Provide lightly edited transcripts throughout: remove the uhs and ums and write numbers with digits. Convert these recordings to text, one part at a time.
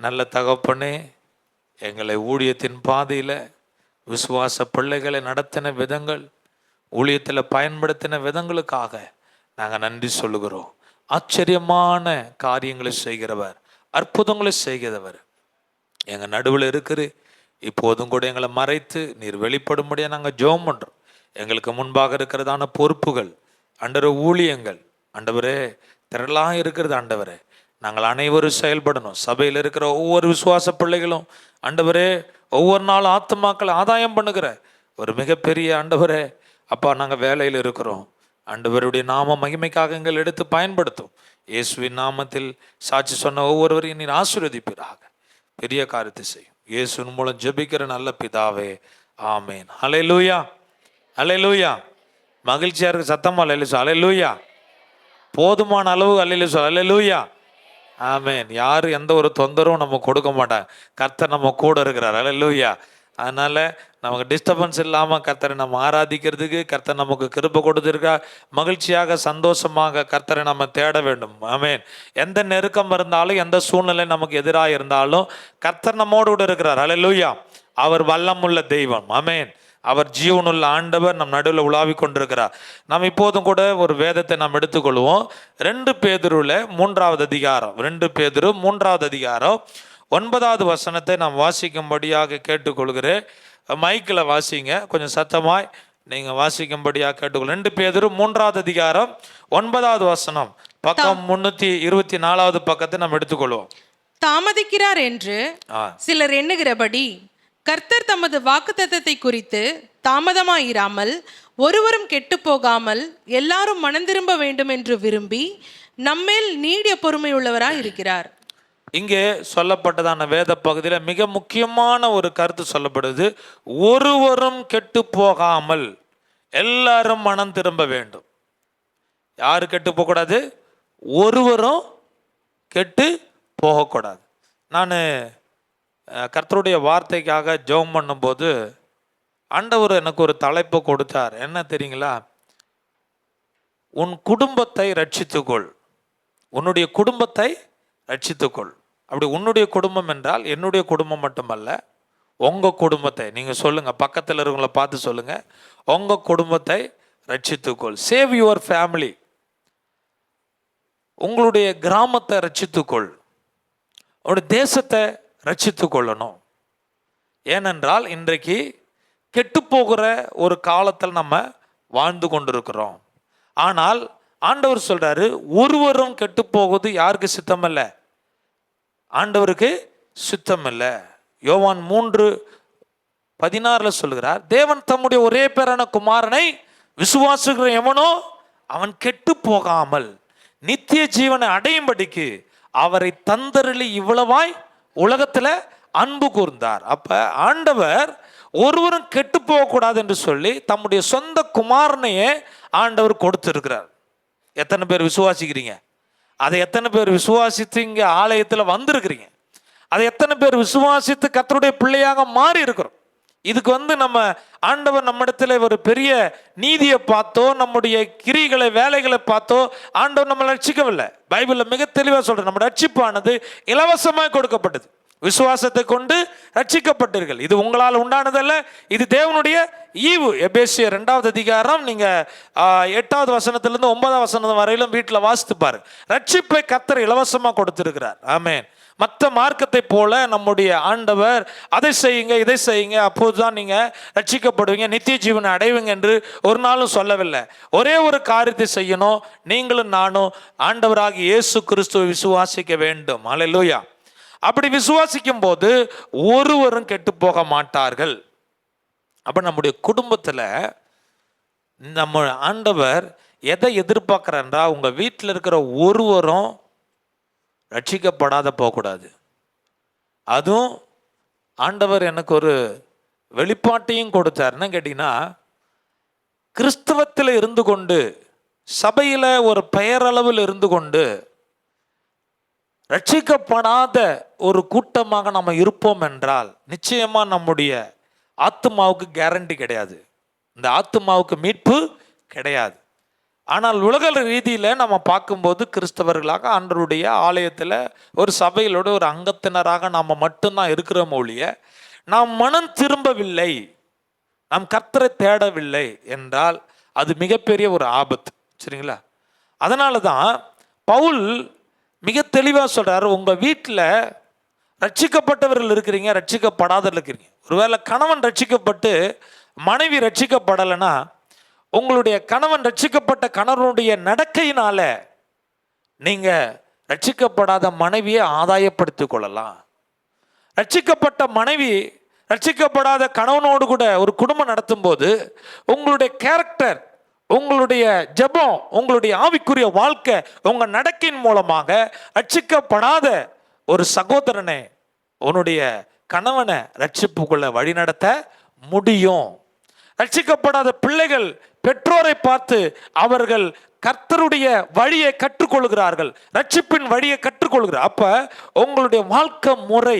நல்ல தகப்பனே, எங்களை ஊழியத்தின் பாதையில் விசுவாச பிள்ளைகளை நடத்தின விதங்கள், ஊழியத்தில் பயன்படுத்தின விதங்களுக்காக நாங்கள் நன்றி சொல்லுகிறோம். ஆச்சரியமான காரியங்களை செய்கிறவர், அற்புதங்களை செய்கிறவர் எங்கள் நடுவில் இருக்கிற இப்போதும் கூட எங்களை மறைத்து நீர் வெளிப்படும்படியாக நாங்கள் ஜெபம் பண்ணுறோம். எங்களுக்கு முன்பாக இருக்கிறதான பொறுப்புகள், ஆண்டவரே ஊழியங்கள், ஆண்டவரே திரளாக இருக்கிறது. ஆண்டவரே நாங்கள் அனைவரும் செயல்படணும். சபையில் இருக்கிற ஒவ்வொரு விசுவாச பிள்ளைகளும் ஆண்டவரே ஒவ்வொரு நாளும் ஆத்துமாக்களை ஆதாயம் பண்ணுகிற ஒரு மிகப்பெரிய ஆண்டவரே அப்பா, நாங்கள் வேலையில் இருக்கிறோம். ஆண்டவருடைய நாம மகிமைக்காக எங்கள் எடுத்து பயன்படுத்தும். இயேசுவின் நாமத்தில் சாட்சி சொன்ன ஒவ்வொருவரையும் நீர் ஆசீர்வதிப்பீராக. பெரிய காரியத்தை செய்யும். இயேசுவின் மூலம் ஜெபிக்கிற நல்ல பிதாவே, ஆமேன். ஹல்லேலூயா, ஹல்லேலூயா. மகிழ்ச்சியா இருக்கு, சத்தமா ஹல்லேலூயா, ஹல்லேலூயா. போதுமான அளவு ஹல்லேலூயா, ஹல்லேலூயா, ஆமேன். யாரும் எந்த ஒரு தொந்தரவும் நம்ம கொடுக்க மாட்டாங்க. கர்த்தர் நம்ம கூட இருக்கிறார். ஹல்லேலூயா. அதனால நமக்கு டிஸ்டர்பன்ஸ் இல்லாமல் கர்த்தரை நம்ம ஆராதிக்கிறதுக்கு கர்த்தர் நமக்கு கிருபை கொடுத்துருக்கா. மகிழ்ச்சியாக சந்தோஷமாக கர்த்தரை நம்ம தேட வேண்டும். ஆமேன். எந்த நெருக்கம் இருந்தாலும், எந்த சூழ்நிலை நமக்கு எதிராக இருந்தாலும் கர்த்தர் நம்மோடு கூட இருக்கிறார். ஹல்லேலூயா. அவர் வல்லமுள்ள தெய்வம். ஆமேன். அவர் ஜீவனுள்ள ஆண்டவர் நம் நடுவில் உலாவி கொண்டிருக்கிறார். நாம் இப்போதும் கூட ஒரு வேதத்தை நாம் எடுத்துக்கொள்வோம். 2 பேதுருவில் 3வது அதிகாரம், 2 பேதுரு 3வது அதிகாரம் 9வது வசனத்தை நாம் வாசிக்கும்படியாக கேட்டுக்கொள்கிறேன். மைக்கில் வாசிங்க, கொஞ்சம் சத்தமாய் நீங்கள் வாசிக்கும்படியாக கேட்டுக்கொள்ள. 2 பேதுரு 3வது அதிகாரம் 9வது வசனம், பக்கம் 324வது பக்கத்தை நாம் எடுத்துக்கொள்வோம். தாமதிக்கிறார் என்று சிலர் எண்ணுகிறபடி கர்த்தர் தமது வாக்குத்தத்தத்தை குறித்து தாமதமாயிராமல் ஒருவரும் கெட்டு போகாமல் எல்லாரும் மனம் திரும்ப வேண்டும் என்று விரும்பி நம்மேல் நீடிய பொறுமையுள்ளவராய் இருக்கிறார். இங்கே சொல்லப்பட்டதான வேத பகுதியில் மிக முக்கியமான ஒரு கருத்து சொல்லப்படுது. ஒருவரும் கெட்டு போகாமல் எல்லாரும் மனம் திரும்ப வேண்டும். யாரு கெட்டு போகக்கூடாது? ஒருவரும் கெட்டு போகக்கூடாது. நான் கர்த்தருடைய வார்த்தைக்காக ஜெபம் பண்ணும்போது ஆண்டவர் எனக்கு ஒரு தலைப்பு கொடுத்தார். என்ன தெரியுங்களா? உன் குடும்பத்தை ரட்சித்துக்கொள், உன்னுடைய குடும்பத்தை ரட்சித்துக்கொள். அப்படி உன்னுடைய குடும்பம் என்றால் என்னுடைய குடும்பம் மட்டுமல்ல, உங்கள் குடும்பத்தை நீங்கள் சொல்லுங்கள், பக்கத்தில் இருக்கவங்கள பார்த்து சொல்லுங்கள், உங்கள் குடும்பத்தை ரட்சித்துக்கொள். Save your family. உங்களுடைய கிராமத்தை ரட்சித்துக்கொள், உங்களுடைய தேசத்தை ரட்சித்து கொள்ளணும். ஏனென்றால் இன்றைக்கு கெட்டு போகிற ஒரு காலத்தில் நம்ம வாழ்ந்து கொண்டிருக்கிறோம். ஆனால் ஆண்டவர் சொல்றாரு, ஒருவரும் கெட்டு போகுது யாருக்கு சித்தம் இல்லை? ஆண்டவருக்கு சித்தம் இல்லை. யோவான் 3:16 சொல்கிறார், தேவன் தம்முடைய ஒரே பேரான குமாரனை விசுவாசிக்கிற எவனோ அவன் கெட்டு போகாமல் நித்திய ஜீவனை அடையும்படிக்கு அவரை தந்தருளி இவ்வளவாய் உலகத்துல அன்பு கூர்ந்தார். அப்ப ஆண்டவர் ஒருவரும் கெட்டு போகக்கூடாது என்று சொல்லி தம்முடைய சொந்த குமாரனையே ஆண்டவர் கொடுத்திருக்கிறார். எத்தனை பேர் விசுவாசிக்கிறீங்க? அதை எத்தனை பேர் விசுவாசித்து இங்க ஆலயத்தில் வந்திருக்கிறீங்க? அதை எத்தனை பேர் விசுவாசித்து கர்த்தருடைய பிள்ளையாக மாறி இருக்கிறோம்? இதுக்கு நம்ம ஆண்டவர் நம்மிடத்துல ஒரு பெரிய நீதியை பார்த்தோ, நம்முடைய கிரிகளை வேலைகளை பார்த்தோ ஆண்டவர் நம்மளை ரட்சிக்கவில்லை. பைபிளில் மிக தெளிவாக சொல்ற, நம்ம ரட்சிப்பானது இலவசமாக கொடுக்கப்பட்டது. விசுவாசத்தை கொண்டு ரட்சிக்கப்பட்டீர்கள். இது உங்களால் உண்டானதல்ல, இது தேவனுடைய ஈவு. எபேசியர் 2வது அதிகாரம் நீங்க 8வது வசனத்திலிருந்து 9வது வசனம் வரையிலும் வீட்டில் வாசித்து பாரு. ரட்சிப்பை கர்த்தர் இலவசமாக கொடுத்திருக்கிறார். ஆமென். மற்ற மார்க்கத்தை போல நம்முடைய ஆண்டவர் அதை செய்யுங்க இதை செய்யுங்க அப்போதுதான் நீங்க ரட்சிக்கப்படுவீங்க, நித்திய ஜீவனை அடைவீங்க என்று ஒரு நாளும் சொல்லவில்லை. ஒரே ஒரு காரியத்தை செய்யணும், நீங்களும் நானும் ஆண்டவராகிய இயேசு கிறிஸ்துவை விசுவாசிக்க வேண்டும். அல்லேலூயா. அப்படி விசுவாசிக்கும் போது ஒருவரும் கெட்டு போக மாட்டார்கள். அப்ப நம்முடைய குடும்பத்துல நம்ம ஆண்டவர் எதை எதிர்பார்க்கிறார்ன்றா, உங்க வீட்டில் இருக்கிற ஒருவரும் ரட்சிக்கப்படாத போகக்கூடாது. அதுவும் ஆண்டவர் எனக்கு ஒரு வெளிப்பாட்டையும் கொடுத்தார். என்ன கேட்டீங்கன்னா, கிறிஸ்தவத்தில் இருந்து கொண்டு சபையில் ஒரு பெயரளவில் இருந்து கொண்டு ரட்சிக்கப்படாத ஒரு கூட்டமாக நம்ம இருப்போம் என்றால் நிச்சயமா நம்முடைய ஆத்துமாவுக்கு கேரண்டி கிடையாது, இந்த ஆத்துமாவுக்கு மீட்பு கிடையாது. ஆனால் உலக ரீதியில் நம்ம பார்க்கும்போது கிறிஸ்தவர்களாக ஆண்டவருடைய ஆலயத்தில் ஒரு சபைகளோட ஒரு அங்கத்தினராக நாம் மட்டும்தான் இருக்கிறோம் ஒழிய நாம் மனம் திரும்பவில்லை, நாம் கர்த்தரை தேடவில்லை என்றால் அது மிகப்பெரிய ஒரு ஆபத்து. சரிங்களா? அதனால தான் பவுல் மிக தெளிவாக சொல்கிறார், உங்கள் வீட்டில் ரட்சிக்கப்பட்டவர்கள் இருக்கிறீங்க, ரட்சிக்கப்படாதவர்கள் இருக்கிறீங்க. ஒருவேளை கணவன் ரட்சிக்கப்பட்டு மனைவி ரட்சிக்கப்படலைன்னா உங்களுடைய கணவன் ரட்சிக்கப்பட்ட கணவனுடைய நடக்கையினால நீங்க ரட்சிக்கப்படாத மனைவியை ஆதாயப்படுத்திக் கொள்ளலாம். ரட்சிக்கப்பட்ட மனைவி ரட்சிக்கப்படாத கணவனோடு கூட ஒரு குடும்பம் நடத்தும் போது உங்களுடைய கேரக்டர், உங்களுடைய ஜெபம், உங்களுடைய ஆவிக்குரிய வாழ்க்கை, உங்க நடக்கையின் மூலமாக ரட்சிக்கப்படாத ஒரு சகோதரனை, உன்னுடைய கணவனை ரட்சிப்புக்குள்ள வழிநடத்த முடியும். ரட்சிக்கப்படாத பிள்ளைகள் பெற்றோரை பார்த்து அவர்கள் கர்த்தருடைய வழியை கற்றுக்கொள்கிறார்கள், ரட்சிப்பின் வழியை கற்றுக்கொள்கிறார். அப்ப உங்களுடைய வாழ்க்கை முறை,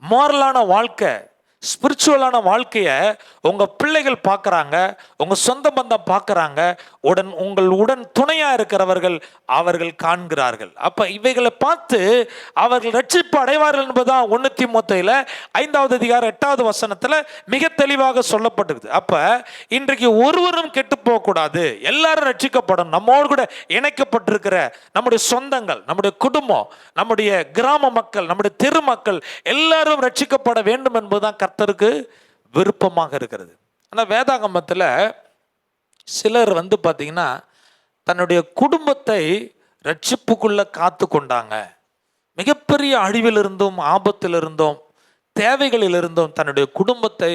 மோரலான வாழ்க்கை, ஸ்பிரிச்சுவலான வாழ்க்கையை உங்க பிள்ளைகள் பார்க்குறாங்க, உங்க சொந்த பந்தம் பார்க்குறாங்க, உங்களுடன் துணையா இருக்கிறவர்கள் அவர்கள் காண்கிறார்கள். அப்ப இவைகளை பார்த்து அவர்கள் ரட்சிப்பு அடைவார்கள் என்பதுதான் 1 தீமோத்தேயுல 5வது அதிகாரம் 8வது வசனத்துல மிக தெளிவாக சொல்லப்பட்டிருக்கு. அப்ப இன்றைக்கு ஒருவரும் கெட்டு போகக்கூடாது, எல்லாரும் ரட்சிக்கப்படணும். நம்மோடு கூட இணைக்கப்பட்டிருக்கிற நம்முடைய சொந்தங்கள், நம்முடைய குடும்பம், நம்முடைய கிராம மக்கள், நம்முடைய தெரு மக்கள் எல்லாரும் ரட்சிக்கப்பட வேண்டும் என்பதுதான் கர்த்தருக்கு விருப்பமாக இருக்கிறது. ஆனால் வேதாகமத்தில் சிலர் பார்த்தீங்கன்னா தன்னுடைய குடும்பத்தை ரட்சிப்புக்குள்ள காத்து கொண்டாங்க. மிகப்பெரிய அழிவிலிருந்தும் ஆபத்திலிருந்தும் தேவைகளிலிருந்தும் தன்னுடைய குடும்பத்தை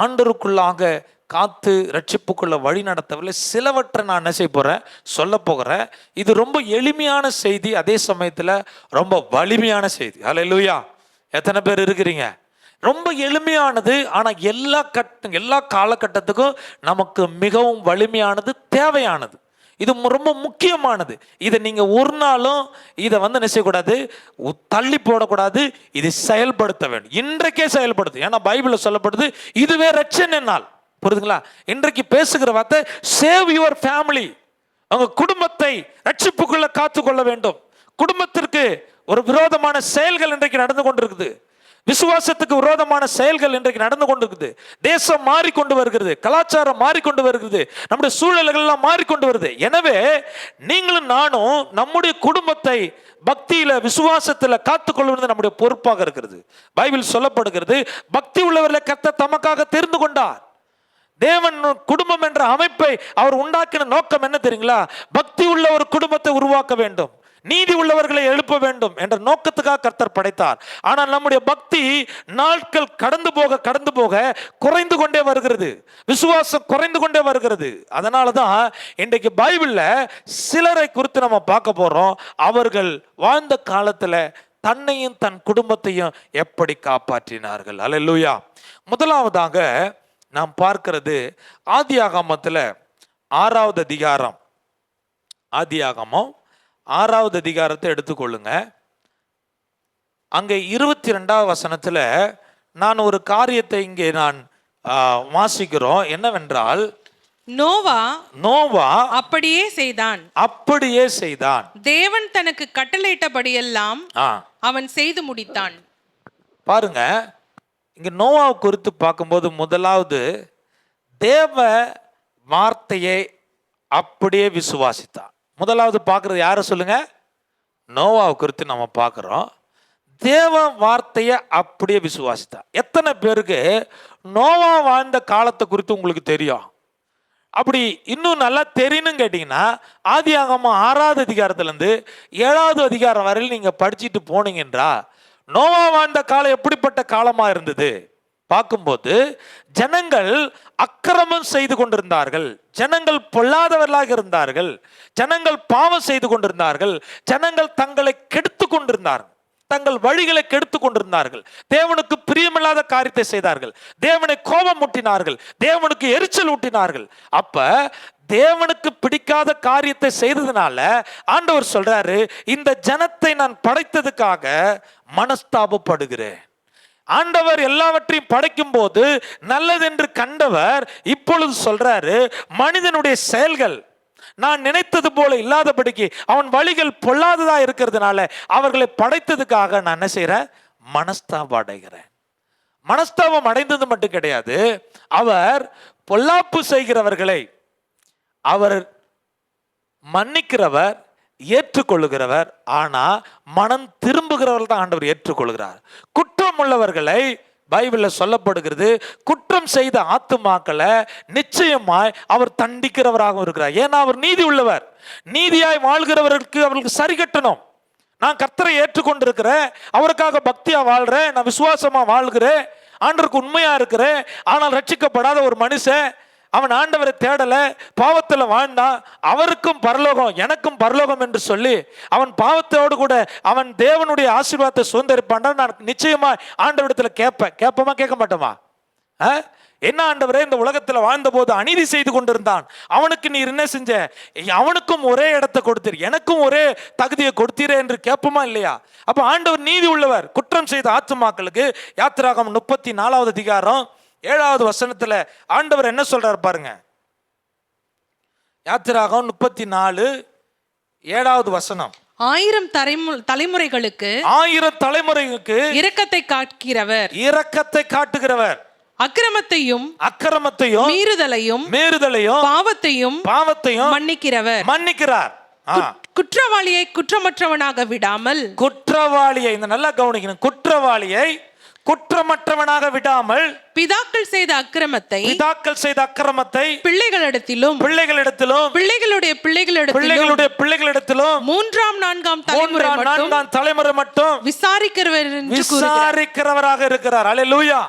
ஆண்டருக்குள்ளாக காத்து ரட்சிப்புக்குள்ள வழி நடத்தவில்லை. சிலவற்றை நான் என்ன செய்ய போகிறேன், சொல்ல போகிறேன். இது ரொம்ப எளிமையான செய்தி, அதே சமயத்தில் ரொம்ப வலிமையான செய்தி. ஹல்லேலூயா! எத்தனை பேர் இருக்கிறீங்க? ரொம்ப எளிமையானது, ஆனால் எல்லா காலகட்டத்துக்கும் நமக்கு மிகவும் வலிமையானது, தேவையானது. இது ரொம்ப முக்கியமானது. இதை நீங்கள் ஒரு நாளும் இதை என்ன செய்யக்கூடாது, தள்ளி போடக்கூடாது. இதை செயல்படுத்த வேண்டும், இன்றைக்கே செயல்படுத்து. ஏன்னா பைபிளில் சொல்லப்படுது இதுவே ரட்சணை நாள். புரியுதுங்களா? இன்றைக்கு பேசுகிற வார்த்தை சேவ் யுவர் ஃபேமிலி. உங்க குடும்பத்தை ரட்சிப்புக்குள்ள காத்துக்கொள்ள வேண்டும். குடும்பத்திற்கு ஒரு விரோதமான செயல்கள் இன்றைக்கு நடந்து கொண்டிருக்குது. விசுவாசத்துக்கு விரோதமான செயல்கள் இன்றைக்கு நடந்து கொண்டிருக்குது. தேசம் மாறிக்கொண்டு வருகிறது, கலாச்சாரம் மாறிக்கொண்டு வருகிறது, நம்முடைய சூழல்கள் எல்லாம் மாறிக்கொண்டு வருது. எனவே நீங்களும் நானும் நம்முடைய குடும்பத்தை பக்தியில விசுவாசத்துல காத்துக்கொள்வது நம்முடைய பொறுப்பாக இருக்கிறது. பைபிள் சொல்லப்படுகிறது, பக்தி உள்ளவர்களை கர்த்தர் தமக்காக தெரிந்து கொண்டார். தேவன் குடும்பம் என்ற அமைப்பை அவர் உண்டாக்கின நோக்கம் என்ன தெரியுங்களா? பக்தி உள்ள ஒரு குடும்பத்தை உருவாக்க வேண்டும், நீதி உள்ளவர்களை எழுப்ப வேண்டும் என்ற நோக்கத்துக்காக கர்த்தர் படைத்தார். ஆனால் நம்முடைய பக்தி நாட்கள் கடந்து போக குறைந்து கொண்டே வருகிறது, விசுவாசம் குறைந்து கொண்டே வருகிறது. அதனால தான் இன்றைக்கு பைபிள்ல சிலரை குறித்து நம்ம பார்க்க போறோம். அவர்கள் வாழ்ந்த காலத்துல தன்னையும் தன் குடும்பத்தையும் எப்படி காப்பாற்றினார்கள். அல்லேலூயா! முதலாவதாக நாம் பார்க்கிறது ஆதியாகமத்தில் 6வது அதிகாரம். ஆதியாகமம் 6வது அதிகாரத்தை எடுத்துக்கொள்ளுங்க. அங்கே 22வது வசனத்தில் நான் ஒரு காரியத்தை இங்கே நான் வாசிக்கிறோம். என்னவென்றால், நோவா அப்படியே செய்தான். தேவன் தனக்கு கட்டளையிட்டபடியெல்லாம் அவன் செய்து முடித்தான். பாருங்க, இங்க நோவாவை குறித்து பார்க்கும்போது முதலாவது தேவ வார்த்தையை அப்படியே விசுவாசித்தான். முதலாவது பார்க்கறது யாரை சொல்லுங்க? நோவாவை குறித்து நம்ம பார்க்குறோம். தேவ வார்த்தையை அப்படியே விசுவாசித்தான். எத்தனை பேருக்கு நோவா வாழ்ந்த காலத்தை குறித்து உங்களுக்கு தெரியும்? அப்படி இன்னும் நல்லா தெரியணும் கேட்டிங்கன்னா ஆதியாகமம் 6வது அதிகாரத்துலேருந்து 7வது அதிகாரம் வரையில் நீங்கள் படிச்சுட்டு போனீங்கன்றா நோவா வாழ்ந்த காலம் எப்படிப்பட்ட காலமாக இருந்தது பார்க்கும்போது, ஜனங்கள் அக்கிரமம் செய்து கொண்டிருந்தார்கள், ஜனங்கள் பொல்லாதவர்களாக இருந்தார்கள், ஜனங்கள் பாவம் செய்து கொண்டிருந்தார்கள், ஜனங்கள் தங்களை கெடுத்து கொண்டிருந்தார்கள், தங்கள் வழிகளை கெடுத்து கொண்டிருந்தார்கள், தேவனுக்கு பிரியமில்லாத காரியத்தை செய்தார்கள், தேவனை கோபம் ஊட்டினார்கள், தேவனுக்கு எரிச்சல் ஊட்டினார்கள். அப்ப தேவனுக்கு பிடிக்காத காரியத்தை செய்ததுனால ஆண்டவர் சொல்றாரு, இந்த ஜனத்தை நான் படைத்ததுக்காக மனஸ்தாபப்படுகிறேன். ஆண்டவர் எல்லாவற்றையும் படைக்கும் போது நல்லதென்று கண்டவர் இப்பொழுது சொல்றாரு, மனிதனுடைய செயல்கள், நான் நினைத்தது போல இல்லாதபடிக்கு அவன் வழிகள் பொல்லாததா இருக்கிறதுனால அவர்களை படைத்ததுக்காக நான் என்ன செய்யறேன்? மனஸ்தாபம் அடைகிறேன். மனஸ்தாபம் அடைந்தது மட்டும் கிடையாது, அவர் பொல்லாப்பு செய்கிறவர்களை அவர் மன்னிக்கிறவர், ஏற்றுக்கொள்ளுகிறவர். ஆனா மனம் திரும்புகிறவர்கள் தான் ஆண்டவர் ஏற்றுக்கொள்கிறார். குற்றம் உள்ளவர்களை பைபிள்ல சொல்லப்படுகிறது, குற்றம் செய்த ஆத்துமாக்களை நிச்சயமாய் அவர் தண்டிக்கிறவராகவும் இருக்கிறார். ஏன்னா அவர் நீதி உள்ளவர். நீதியாய் வாழ்கிறவர்களுக்கு அவர்களுக்கு சரி கட்டணும். நான் கர்த்தரை ஏற்றுக்கொண்டிருக்கிறேன், அவருக்காக பக்தியா வாழ்றேன், நான் விசுவாசமா வாழ்கிறேன், ஆண்டவருக்கு உண்மையா இருக்கிறேன். ஆனால் ரட்சிக்கப்படாத ஒரு மனுஷன், அவன் ஆண்டவரை தேடல, பாவத்துல வாழ்ந்தான், அவருக்கும் பரலோகம் எனக்கும் பரலோகம் என்று சொல்லி அவன் பாவத்தோடு கூட அவன் தேவனுடைய ஆசீர்வாதத்தை சுதந்திரிப்பான். நான் நிச்சயமா ஆண்டவரிடத்துல கேட்போமா கேட்க மாட்டோமா? என்ன ஆண்டவரே, இந்த உலகத்துல வாழ்ந்த போது அநீதி செய்து கொண்டிருந்தான், அவனுக்கு நீர் என்ன செஞ்ச? அவனுக்கும் ஒரே இடத்தை கொடுத்தீர், எனக்கும் ஒரே தகுதியை கொடுத்தீரே என்று கேட்போமா இல்லையா? அப்ப ஆண்டவர் நீதி உள்ளவர். குற்றம் செய்த ஆத்துமாக்களுக்கு யாத்திராகமம் 34வது அதிகாரம் 7வது வசனத்துல ஆண்டவர் என்ன சொல்றார் பாருங்க. யாத்திராகமம் 34:7வது வசனம். 1000 தலைமுறைகளுக்கு இரக்கத்தை காட்டுகிறவர், அக்கிரமத்தையும் மீறுதலையும் பாவத்தையும் மன்னிக்கிறார். குற்றவாளியை குற்றமற்றவனாக விடாமல், குற்றவாளியை இந்த நல்லா கவனிக்கணும், குற்றவாளியை குற்றமற்றவனாக விடாமல் பிதாக்கள் செய்த அக்கிரமத்தை பிள்ளைகளிடத்திலும் பிள்ளைகளுடைய பிள்ளைகளிடத்திலும் 3ஆம் 4ஆம் தலைமுறை மட்டும் விசாரிக்கிறவராக இருக்கிறார். அல்லேலூயா.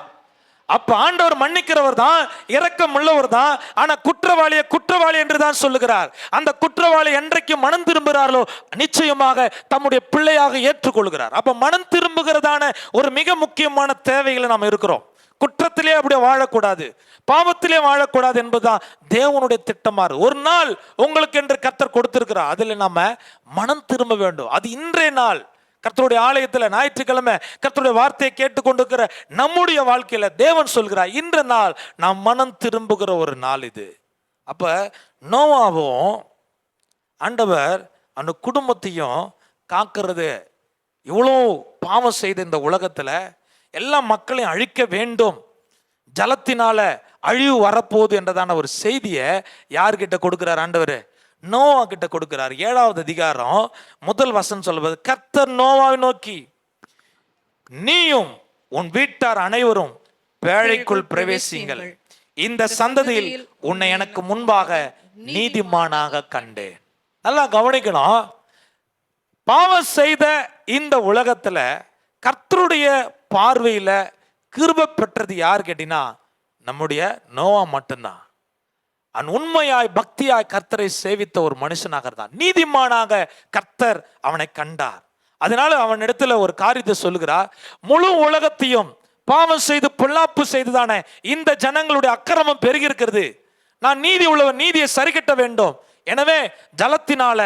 அப்ப ஆண்டவர் மன்னிக்கிறவர் தான், இரக்கம் உள்ளவர் தான். ஆனா குற்றவாளியை குற்றவாளி என்று தான் சொல்லுகிறார். அந்த குற்றவாளி என்றைக்கு மனம் திரும்புகிறார்களோ நிச்சயமாக தம்முடைய பிள்ளையாக ஏற்றுக்கொள்கிறார். அப்ப மனம் திரும்புகிறதான ஒரு மிக முக்கியமான தேவைகளை நாம் இருக்கிறோம். குற்றத்திலே அப்படியே வாழக்கூடாது, பாவத்திலே வாழக்கூடாது என்பதுதான் தேவனுடைய திட்டமாறு. ஒரு நாள் உங்களுக்கு என்று கர்த்தர் கொடுத்திருக்கிறார், அதுல நாம மனம் திரும்ப வேண்டும். அது இன்றைய நாள். கர்த்தருடைய ஆலயத்தில் ஞாயிற்றுக்கிழமை கர்த்தருடைய வார்த்தையை கேட்டுக்கொண்டிருக்கிற நம்முடைய வாழ்க்கையில தேவன் சொல்கிறார், இன்ற நாள் நாம் மனம் திரும்புகிற ஒரு நாள் இது. அப்ப நோவாவும் ஆண்டவர் அந்த குடும்பத்தையும் காக்கிறது, இவ்வளோ பாவம் செய்த இந்த உலகத்துல எல்லா மக்களையும் அழிக்க வேண்டும், ஜலத்தினால அழிவு வரப்போகுது என்றதான ஒரு செய்தியை யார்கிட்ட கொடுக்கிறார்? ஆண்டவர் நோவா கிட்ட கொடுக்கிறார். 7வது அதிகாரம் 1 வசனம் சொல்வது, கர்த்தர் நோவாவை நோக்கி, நீயும் உன் வீட்டார் அனைவரும் பேழைக்குள் பிரவேசிங்கள், இந்த சந்ததியில் உன்னை எனக்கு முன்பாக நீதிமானாக கண்டேன். நல்லா கவனிக்கணும், பாவம் செய்த இந்த உலகத்துல கர்த்தருடைய பார்வையில கிருபை பெற்றது யார் கேட்டீங்கன்னா நம்முடைய நோவா மட்டும்தான். உண்மையாய் பக்தியாய் கர்த்தரை சேவித்த ஒரு மனுஷனாக இருந்தான், நீதிமானாக கர்த்தர் அவனை கண்டார். அதனால அவன் இடத்துல ஒரு காரியத்தை சொல்லுகிறார், முழு உலகத்தையும் பாவம் செய்து பொல்லாப்பு செய்துதானே இந்த ஜனங்களுடைய அக்கிரமம் பெருகி இருக்கிறது, நான் நீதி உள்ளவன், நீதியை சரி கட்ட வேண்டும், எனவே ஜலத்தினால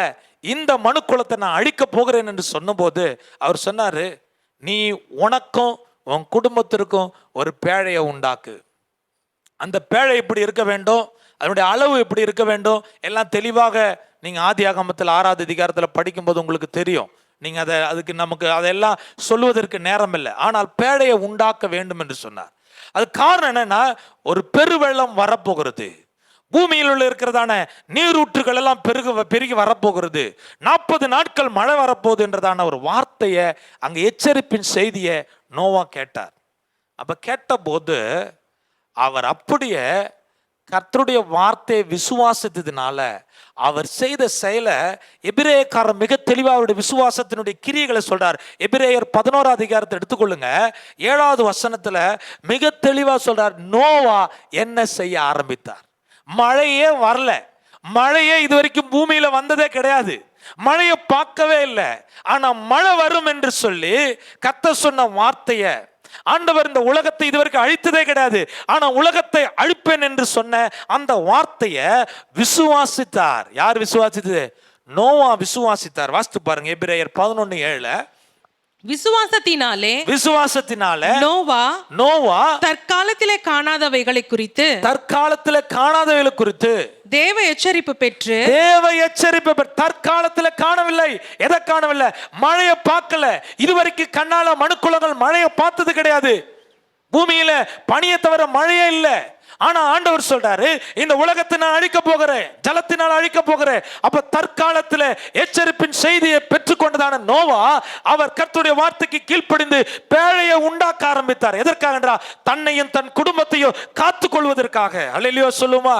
இந்த மனு குலத்தை நான் அழிக்க போகிறேன் என்று சொன்னபோது அவர் சொன்னாரு, நீ உனக்கும் உன் குடும்பத்திற்கும் ஒரு பேழையை உண்டாக்கு. அந்த பேழை எப்படி இருக்க வேண்டும், அதனுடைய அளவு எப்படி இருக்க வேண்டும், எல்லாம் தெளிவாக நீங்க ஆதியாகமத்தில் 6வது அதிகாரத்தில் படிக்கும்போது உங்களுக்கு தெரியும். நீங்க அதுக்கு நமக்கு அதெல்லாம் சொல்லுவதற்கு நேரம் இல்லை. ஆனால் பேழையை உண்டாக்க வேண்டும் என்று சொன்னார். அது காரணம் என்னன்னா, ஒரு பெருவெள்ளம் வரப்போகிறது, பூமியில் உள்ள இருக்கிறதான நீரூற்றுகள் எல்லாம் பெருகி வரப்போகிறது, 40 நாட்கள் மழை வரப்போகுது என்றதான ஒரு வார்த்தையை, அங்க எச்சரிப்பின் செய்தியை நோவா கேட்டார். அப்ப கேட்ட போது அவர் அப்படியே கர்த்தருடைய வார்த்தையை விசுவாசித்ததுனால அவர் செய்த செயலை எபிரேயக்காரர் மிக தெளிவாக அவருடைய விசுவாசத்தினுடைய கிரியைகளை சொல்றார். எபிரேயர் 11வது அதிகாரத்தை எடுத்துக்கொள்ளுங்க, 7வது வசனத்துல மிக தெளிவா சொல்றார், நோவா என்ன செய்ய ஆரம்பித்தார். மழையே வரல, மழையே இது வரைக்கும் பூமியில வந்ததே கிடையாது, மழையை பார்க்கவே இல்லை. ஆனா மழை வரும் என்று சொல்லி கர்த்தர் சொன்ன வார்த்தையை, ஆண்டவர் இந்த உலகத்தை இதுவரைக்கும் அழித்ததே கிடையாது, ஆனா உலகத்தை அழிப்பேன் என்று சொன்ன அந்த வார்த்தையை விசுவாசித்தார். யார் விசுவாசித்தது? நோவா விசுவாசித்தார். வாசித்து பாருங்க, எபிரேயர் 11:7. விசுவாசத்தினாலே நோவா தற்காலத்திலே காணாதவைகளை குறித்து தேவ எச்சரிப்பு பெற்று தற்காலத்துல காணவில்லை. எதை காணவில்லை? மழையை பார்க்கல. இதுவரைக்கும் கண்ணால மனுக்குலங்கள் மழையை பார்த்தது கிடையாது. பூமியில பனியை தவிர மழையே இல்லை. ஆனா ஆண்டவர் சொல்றாரு, இந்த உலகத்தை நான் அழிக்க போகிறேன், ஜலத்தினால் அழிக்க போகிறேன். அப்ப தற்காலத்தில் எச்சரிப்பின் செய்தியை பெற்றுக்கொண்டதான நோவா அவர் கர்த்தருடைய வார்த்தைக்கு கீழ்ப்படிந்து பேழையை உண்டாக்க ஆரம்பித்தார். எதற்காக என்றால் தன்னையும் தன் குடும்பத்தையும் காத்துக் கொள்வதற்காக. அல்லேலூயா சொல்லுமா?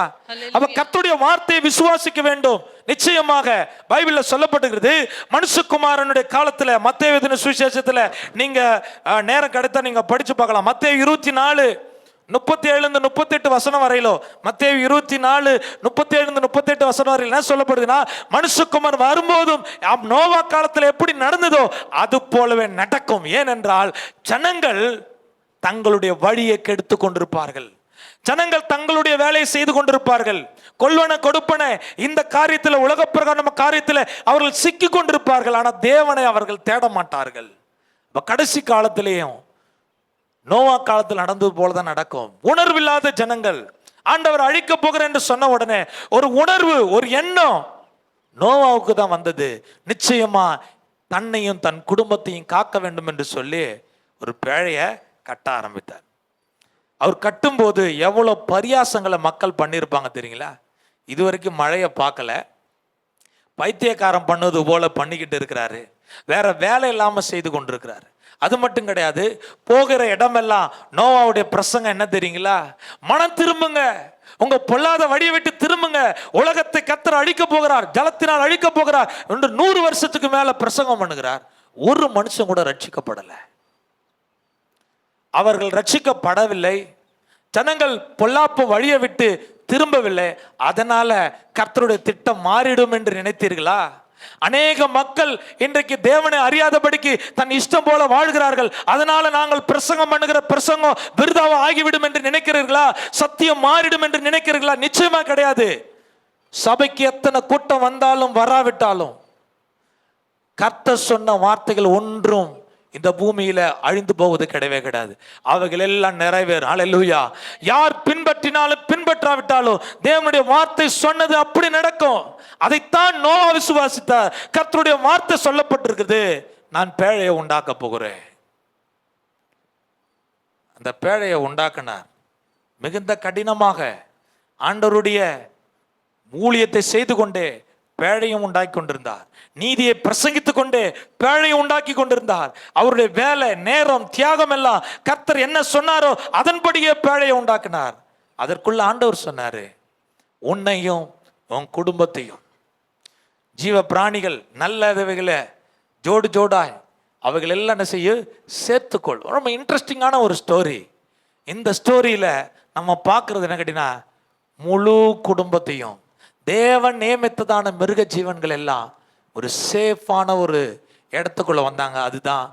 அப்ப கர்த்தருடைய வார்த்தையை விசுவாசிக்க வேண்டும். நிச்சயமாக பைபிள்ல சொல்லப்பட்டிருக்கிறது, மனுஷகுமாரனுடைய காலத்துல மத்தேயு எழுதின சுவிசேஷத்துல நீங்க நேரம் கிடைத்தா நீங்க படிச்சு பார்க்கலாம். மத்தேயு 24:37-38 வசனம் வரையிலோ, மத்தேயு 24:37-38 வசனம் வரையில என்ன சொல்லப்படுதுன்னா, மனுஷகுமார் வரும்போதும் நோவா காலத்துல எப்படி நடந்ததோ அது போலவே நடக்கும். ஏனென்றால் ஜனங்கள் தங்களுடைய வழியை கெடுத்து கொண்டிருப்பார்கள். ஜனங்கள் தங்களுடைய வேலையை செய்து கொண்டிருப்பார்கள். கொள்வன கொடுப்பன இந்த காரியத்தில், உலக பிரகார காரியத்தில் அவர்கள் சிக்கி கொண்டிருப்பார்கள். ஆனால் தேவனை அவர்கள் தேட மாட்டார்கள். கடைசி காலத்திலேயும் நோவா காலத்தில் நடந்தது போலதான் நடக்கும். உணர்வில்லாத ஜனங்கள் ஆண்டவர் அழிக்க போகிறேன் என்று சொன்ன உடனே ஒரு உணர்வு, ஒரு எண்ணம் நோவாவுக்கு தான் வந்தது. நிச்சயமா தன்னையும் தன் குடும்பத்தையும் காக்க வேண்டும் என்று சொல்லி ஒரு பேழைய கட்ட ஆரம்பித்தார். அவர் கட்டும்போது எவ்வளவு பரியாசங்களை மக்கள் பண்ணியிருப்பாங்க தெரியுங்களா? இதுவரைக்கும் மழையை பார்க்கல, பைத்தியக்காரன் பண்ணது போல பண்ணிக்கிட்டு இருக்கிறாரு, வேற வேலை இல்லாம செய்து கொண்டிருக்கிறாரு. அது மட்டும் கிடையாது, போகிற இடமெல்லாம் நோவாவுடைய பிரசங்கம் என்ன தெரியுங்களா? மனம் திரும்புங்க, உங்க பொல்லாத வழியை விட்டு திரும்புங்க, உலகத்தை கர்த்தர் அழிக்க போகிறார், ஜலத்தினால் அழிக்க போகிறார் என்று 100 வருஷத்துக்கு மேல பிரசங்கம் பண்ணுகிறார். ஒரு மனுஷன் கூட ரட்சிக்கப்படலை. அவர்கள் ரட்சிக்கப்படவில்லை. ஜனங்கள் பொல்லாப்பு வழியை விட்டு திரும்பவில்லை. அதனால கர்த்தருடைய திட்டம் மாறிடும் என்று நினைத்தீர்களா? அநேக மக்கள் இன்றைக்கு தேவனை அறியாதபடிக்கு தன் இஷ்டம் போல வாழ்கிறார்கள். அதனால நாங்கள் பிரசங்கம் பண்ணுகிற பிரசங்கம் விருதாவா ஆகிவிடும் என்று நினைக்கிறீர்களா? சத்தியம் மாறிடும் என்று நினைக்கிறீர்களா? நிச்சயமா கிடையாது. சபைக்கு எத்தனை கூட்டம் வந்தாலும் வராவிட்டாலும் கர்த்தர் சொன்ன வார்த்தைகள் ஒன்றும் இந்த பூமியில அழிந்து போவது கிடையவே கிடையாது. அவைகள் எல்லாம் நிறைவேறும். ஹல்லேலூயா. யார் பின்பற்றினாலும் பின்பற்றாவிட்டாலும் தேவனுடைய வார்த்தை சொன்னது அப்படி நடக்கும். அதைத்தான் நோவா விசுவாசித்தார். கர்த்தருடைய வார்த்தை சொல்லப்பட்டிருக்குது, நான் பேழையை உண்டாக்க போகிறேன். அந்த பேழையை உண்டாக்கினார். மிகுந்த கடினமாக ஆண்டவருடைய ஊழியத்தை செய்து கொண்டே பேழையும் உண்டாக்கி கொண்டிருந்தார். நீதியை பிரசங்கித்துக் கொண்டே பேழையை உண்டாக்கி கொண்டிருந்தார். அவருடைய வேலை, நேரம், தியாகம் எல்லாம் கர்த்தர் என்ன சொன்னாரோ அதன்படியே பேழையை உண்டாக்கினார். அதற்குள்ள ஆண்டவர் சொன்னாரு, உன்னையும் உன் குடும்பத்தையும், ஜீவ பிராணிகள் நல்லவைகளை ஜோடு ஜோடாய் அவைகள் எல்லாம் என்ன செய்ய சேர்த்துக்கொள். ரொம்ப இன்ட்ரெஸ்டிங்கான ஒரு ஸ்டோரி. இந்த ஸ்டோரியில நம்ம பார்க்கறது என்ன கேட்டீங்கன்னா, முழு குடும்பத்தையும் தேவன் நியமித்ததான மிருக ஜீவன்கள் எல்லாம் ஒரு சேஃபான ஒரு இடத்துக்குள்ள வந்தாங்க. அதுதான்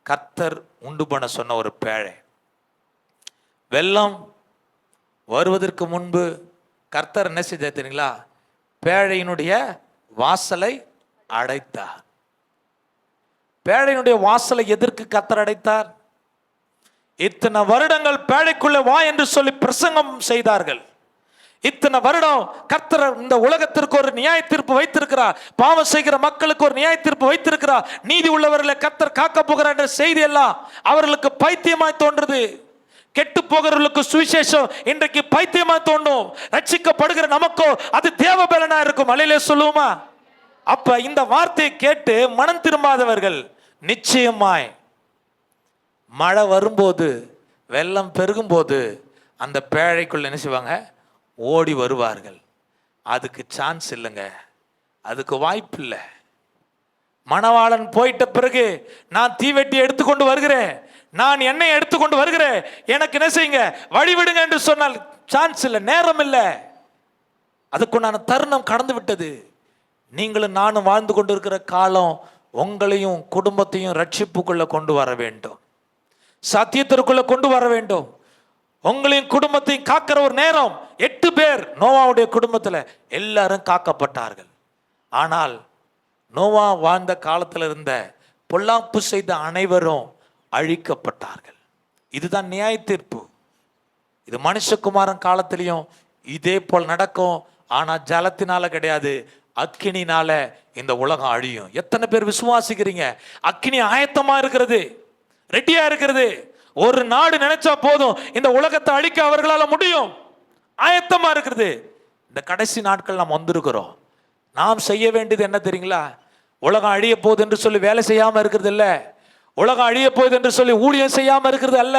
கர்த்தர் உண்டு பண்ண சொன்ன ஒரு பேழை. வெள்ளம் வருவதற்கு முன்பு கர்த்தர் என்ன செய்தார் தெரியுங்களா? பேழையினுடைய வாசலை அடைத்தார். பேழையினுடைய வாசலை எதற்கு கர்த்தர் அடைத்தார்? இத்தனை வருடங்கள் பேழைக்குள்ள வா என்று சொல்லி பிரசங்கம் செய்தார்கள். இத்தனை வருடம் கர்த்தர் இந்த உலகத்திற்கு ஒரு நியாய தீர்ப்பு வைத்திருக்கிறார். பாவம் செய்கிற மக்களுக்கு ஒரு நியாய தீர்ப்பு வைத்திருக்கிறார். நீதி உள்ளவர்களை கர்த்தர் காக்க போகிறார் என்ற செய்தி எல்லாம் அவர்களுக்கு பைத்தியமாய் தோன்றுது. கெட்டு போகிறவர்களுக்கு சுவிசேஷம் இன்றைக்கு பைத்தியமாய் தோன்றும். ரட்சிக்கப்படுகிற நமக்கோ அது தேவபலனா இருக்கும். அல்லேலூயா சொல்லுவோமா? அப்ப இந்த வார்த்தையை கேட்டு மனம் திரும்பாதவர்கள் நிச்சயமாய் மழை வரும்போது, வெள்ளம் பெருகும் போது அந்த பேழைக்குள்ள என்ன செய்வாங்க? ஓடி வருவார்கள். அதுக்கு சான்ஸ் இல்லைங்க, அதுக்கு வாய்ப்பு இல்லை. மணவாளன் போயிட்ட பிறகு நான் தீவெட்டி எடுத்துக்கொண்டு வருகிறேன், நான் எண்ணெய் எடுத்துக்கொண்டு வருகிறேன், எனக்கு என்ன செய்யுங்க, வழிவிடுங்க என்று சொன்னால் சான்ஸ் இல்லை, நேரம் இல்லை. அதுக்குண்டான தருணம் கடந்து விட்டது. நீங்களும் நானும் வாழ்ந்து கொண்டிருக்கிற காலம் உங்களையும் குடும்பத்தையும் ரட்சிப்புக்குள்ள கொண்டு வர வேண்டும், சத்தியத்திற்குள்ள கொண்டு வர வேண்டும். உங்களையும் குடும்பத்தையும் காக்கிற ஒரு நேரம். 8 பேர் நோவாவுடைய குடும்பத்தில் எல்லாரும் காக்கப்பட்டார்கள். ஆனால் நோவா வாழ்ந்த காலத்தில் இருந்த பொல்லாப்பு செய்த அனைவரும் அழிக்கப்பட்டார்கள். இதுதான் நியாய தீர்ப்பு. இது மனுஷகுமாரன் காலத்திலையும் இதே போல் நடக்கும். ஆனா ஜலத்தினால கிடையாது, அக்கினினால இந்த உலகம் அழியும். எத்தனை பேர் விசுவாசிக்கிறீங்க? அக்கினி ஆயத்தமா இருக்கிறது, ரெடியா இருக்கிறது. ஒரு நாடு நினைச்சா போதும் இந்த உலகத்தை அழிக்க அவர்களால முடியும். ஆயத்தமா இருக்கிறது. இந்த கடைசி நாட்கள் நாம் வந்திருக்கிறோம். நாம் செய்ய வேண்டியது என்ன தெரியுங்களா? உலகம் அழிய போகுது என்று சொல்லி வேலை செய்யாம இருக்கிறது இல்ல. உலகம் அழிய போகுது என்று சொல்லி ஊழியம் செய்யாம இருக்கிறது அல்ல.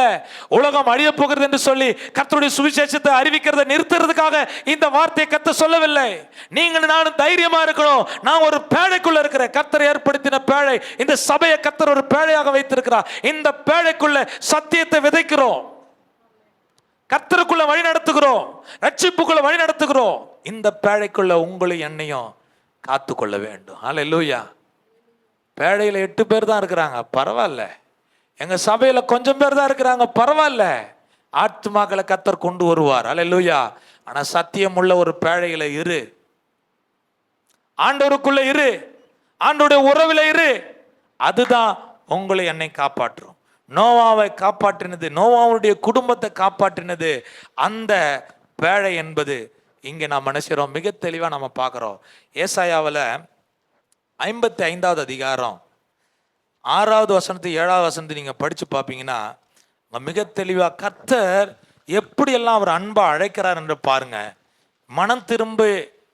உலகம் அழிய போகிறது என்று சொல்லி கர்த்தருடைய சுவிசேஷத்தை அறிவிக்கிறதை நிறுத்துறதுக்காக இந்த வார்த்தையை கர்த்தர் சொல்லவில்லை. நீங்கள் நானும் தைரியமா இருக்கணும். நான் ஒரு பேழைக்குள்ள இருக்கிறேன். கர்த்தர் ஏற்படுத்தின பேழை, இந்த சபையை கர்த்தர் ஒரு பேழையாக வைத்திருக்கிறார். இந்த பேழைக்குள்ள சத்தியத்தை விதைக்கிறோம், கர்த்தருக்குள்ள வழி நடத்துகிறோம், ரட்சிப்புக்குள்ள வழி நடத்துகிறோம். இந்த பேழைக்குள்ள உங்களை என்னையும் காத்து கொள்ள வேண்டும். அல்லேலூயா. பேழையில 8 பேர் தான் இருக்கிறாங்க, பரவாயில்ல. எங்க சபையில கொஞ்சம் பேர் தான் இருக்கிறாங்க, பரவாயில்ல. ஆத்துமாக்களை கர்த்தர் கொண்டு வருவார். அல்லேலூயா. ஆனா சத்தியம் உள்ள ஒரு பேழையில இரு, ஆண்டவருக்குள்ள இரு, ஆண்டவருடைய உறவில இரு. அதுதான் உங்களை என்னை காப்பாற்றும். நோவாவை காப்பாற்றினது, நோவாவுடைய குடும்பத்தை காப்பாற்றினது அந்த பேழை என்பது இங்கே நாம் மனுஷரோம் மிக தெளிவா நம்ம பார்க்கிறோம். ஏசாயாவில் 55வது அதிகாரம் 6வது வசனத்து 7வது வசனத்தை நீங்க படிச்சு பார்ப்பீங்கன்னா மிக தெளிவா கர்த்தர் எப்படியெல்லாம் அவர் அன்பா அழைக்கிறார் என்று பாருங்க. மனம் திரும்ப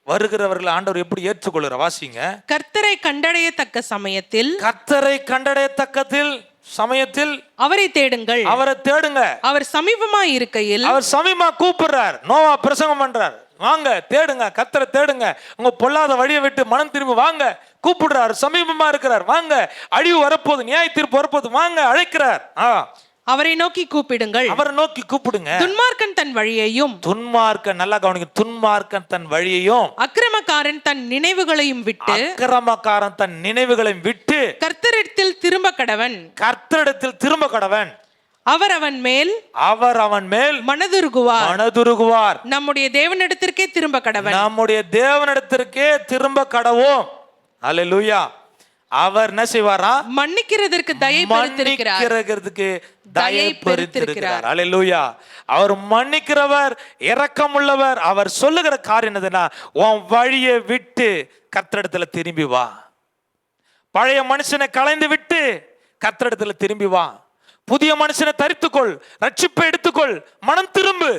வருகிறவர்கள் ஆண்டவர் எப்படி ஏற்றுக்கொள்கிறார் வாசிங்க. கர்த்தரை கண்டடையத்தக்க சமயத்தில், கர்த்தரை கண்டடையத்தக்கத்தில் சமயத்தில் அவரை தேடுங்கள், அவரை தேடுங்க. அவர் சமீபமா இருக்கையில், அவர் சமீபமா கூப்பிடுறார். நோவா பிரசங்கம் பண்றார், வாங்க தேடுங்க, கர்த்தரை தேடுங்க, உங்க பொல்லாத வழியை விட்டு மனம் திரும்பி வாங்க கூப்பிடுறார். சமீபமா இருக்கிறார், வாங்க. அழிவு வரப்போது, நியாய தீர்ப்பு வரப்போது, வாங்க அழைக்கிறார். அவரை நோக்கி கூப்பிடுங்கள், அவரை நோக்கி கூப்பிடுங்க. துன்மார்க்கன் தன் வழியையும், துன்மார்க்கன், நல்லா கவனிங்க, துன்மார்க்கன் தன் வழியையும், அக்கிரமக்காரன் தன் நினைவுகளையும் விட்டு, அக்கிரமக்காரன் தன் நினைவுகளையும் விட்டு கர்த்தரிடத்தில் திரும்ப கடவன், கர்த்தரிடத்தில் திரும்ப கடவன். அவர் அவன் மேல் மனதுருகுவார். நம்முடைய தேவனிடத்திற்கே திரும்ப கடவன், நம்முடைய தேவனிடத்திற்கே திரும்ப கடவோம். அல்லேலூயா. அவர் என்ன செய்வாரா? மன்னிக்கிறதற்கு தயை பெருத்திருக்கிறார். அல்லேலூயா. அவர் மன்னிக்கிறவர், இரக்கமுள்ளவர். அவர் சொல்லுகிற காரியம் என்னதுன்னா, உன் வழியை விட்டு கர்த்தரிடத்துல திரும்பி வா. பழைய மனுஷனை களைந்து விட்டு கர்த்தரிடத்துல திரும்பி வா. புதிய மனுஷனை தரித்துக்கொள், ரட்சிப்பை எடுத்துக்கொள், மனம் திரும்பு.